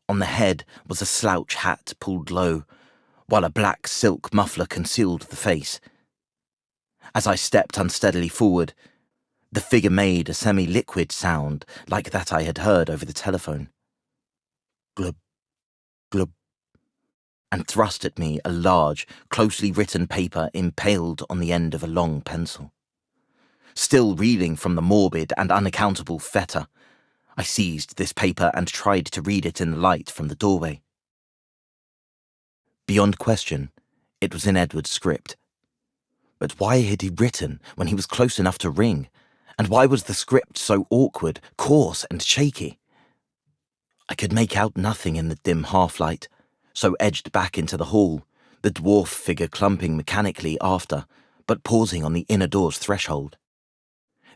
On the head was a slouch hat pulled low, while a black silk muffler concealed the face. As I stepped unsteadily forward, the figure made a semi-liquid sound like that I had heard over the telephone. Glub, glub, and thrust at me a large, closely written paper impaled on the end of a long pencil. Still reeling from the morbid and unaccountable fetor, I seized this paper and tried to read it in the light from the doorway. Beyond question, it was in Edward's script. But why had he written when he was close enough to ring? And why was the script so awkward, coarse, and shaky? I could make out nothing in the dim half-light, so edged back into the hall, the dwarf figure clumping mechanically after, but pausing on the inner door's threshold.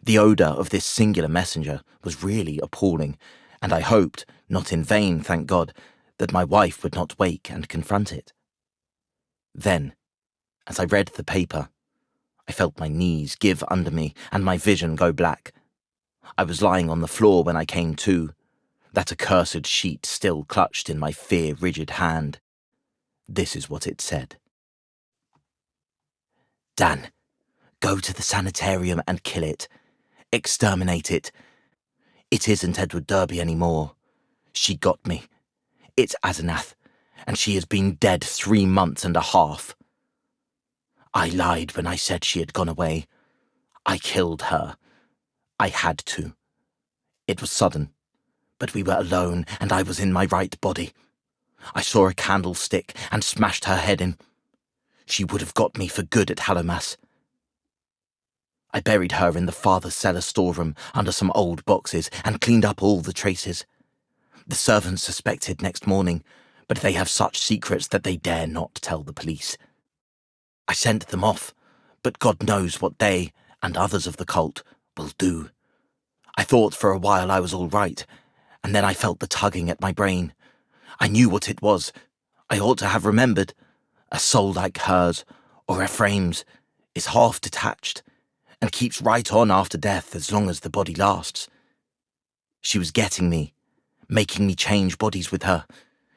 The odour of this singular messenger was really appalling, and I hoped, not in vain, thank God, that my wife would not wake and confront it. Then, as I read the paper, I felt my knees give under me and my vision go black. I was lying on the floor when I came to, that accursed sheet still clutched in my fear-rigid hand. This is what it said. Dan, go to the sanitarium and kill it. Exterminate it. It isn't Edward Derby anymore. She got me. It's Asenath, and she has been dead 3 months and a half. I lied when I said she had gone away. I killed her. I had to. It was sudden, but we were alone and I was in my right body. I saw a candlestick and smashed her head in. She would have got me for good at Hallowmas. I buried her in the father's cellar storeroom under some old boxes and cleaned up all the traces. The servants suspected next morning, but they have such secrets that they dare not tell the police. I sent them off, but God knows what they, and others of the cult, will do. I thought for a while I was all right, and then I felt the tugging at my brain. I knew what it was. I ought to have remembered. A soul like hers, or Ephraim's, is half detached, and keeps right on after death as long as the body lasts. She was getting me, making me change bodies with her,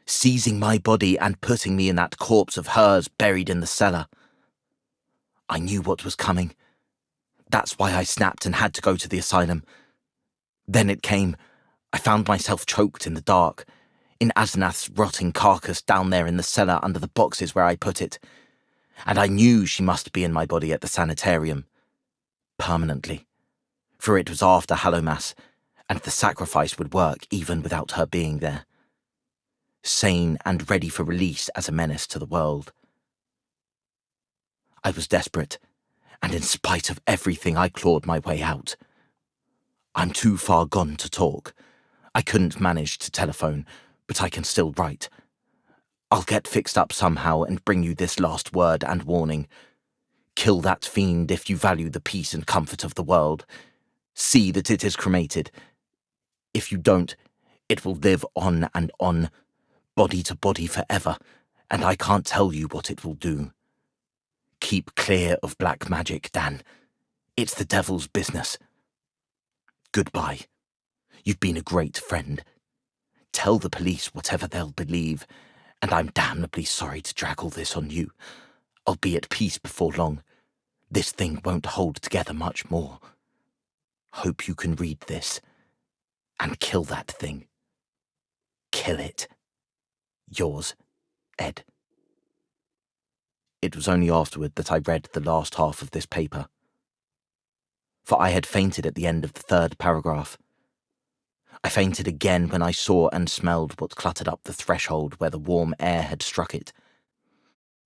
seizing my body and putting me in that corpse of hers buried in the cellar. I knew what was coming. That's why I snapped and had to go to the asylum. Then it came. I found myself choked in the dark, in Asenath's rotting carcass down there in the cellar under the boxes where I put it. And I knew she must be in my body at the sanitarium. Permanently. For it was after Hallowmass, and the sacrifice would work even without her being there. Sane and ready for release as a menace to the world. I was desperate, and in spite of everything I clawed my way out. I'm too far gone to talk. I couldn't manage to telephone, but I can still write. I'll get fixed up somehow and bring you this last word and warning. Kill that fiend if you value the peace and comfort of the world. See that it is cremated. If you don't, it will live on and on, body to body forever, and I can't tell you what it will do. Keep clear of black magic, Dan. It's the devil's business. Goodbye. You've been a great friend. Tell the police whatever they'll believe, and I'm damnably sorry to drag all this on you. I'll be at peace before long. This thing won't hold together much more. Hope you can read this. And kill that thing. Kill it. Yours, Ed. It was only afterward that I read the last half of this paper. For I had fainted at the end of the 3rd paragraph. I fainted again when I saw and smelled what cluttered up the threshold where the warm air had struck it.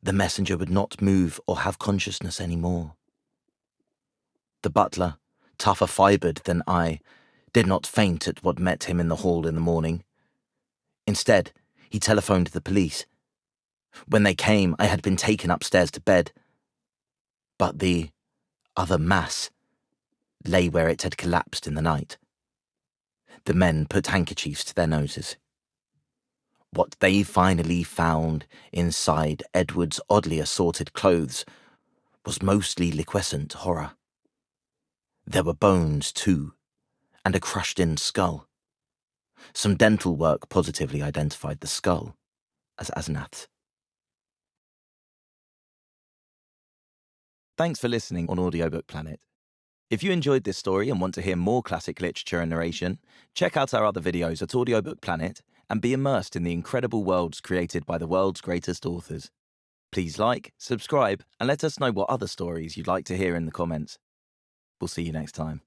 The messenger would not move or have consciousness any more. The butler, tougher fibred than I, did not faint at what met him in the hall in the morning. Instead, he telephoned the police. When they came, I had been taken upstairs to bed. But the other mass lay where it had collapsed in the night. The men put handkerchiefs to their noses. What they finally found inside Edward's oddly assorted clothes was mostly liquescent horror. There were bones, too, and a crushed-in skull. Some dental work positively identified the skull as Asenath's. Thanks for listening on Audiobook Planet. If you enjoyed this story and want to hear more classic literature and narration, check out our other videos at Audiobook Planet and be immersed in the incredible worlds created by the world's greatest authors. Please like, subscribe, and let us know what other stories you'd like to hear in the comments. We'll see you next time.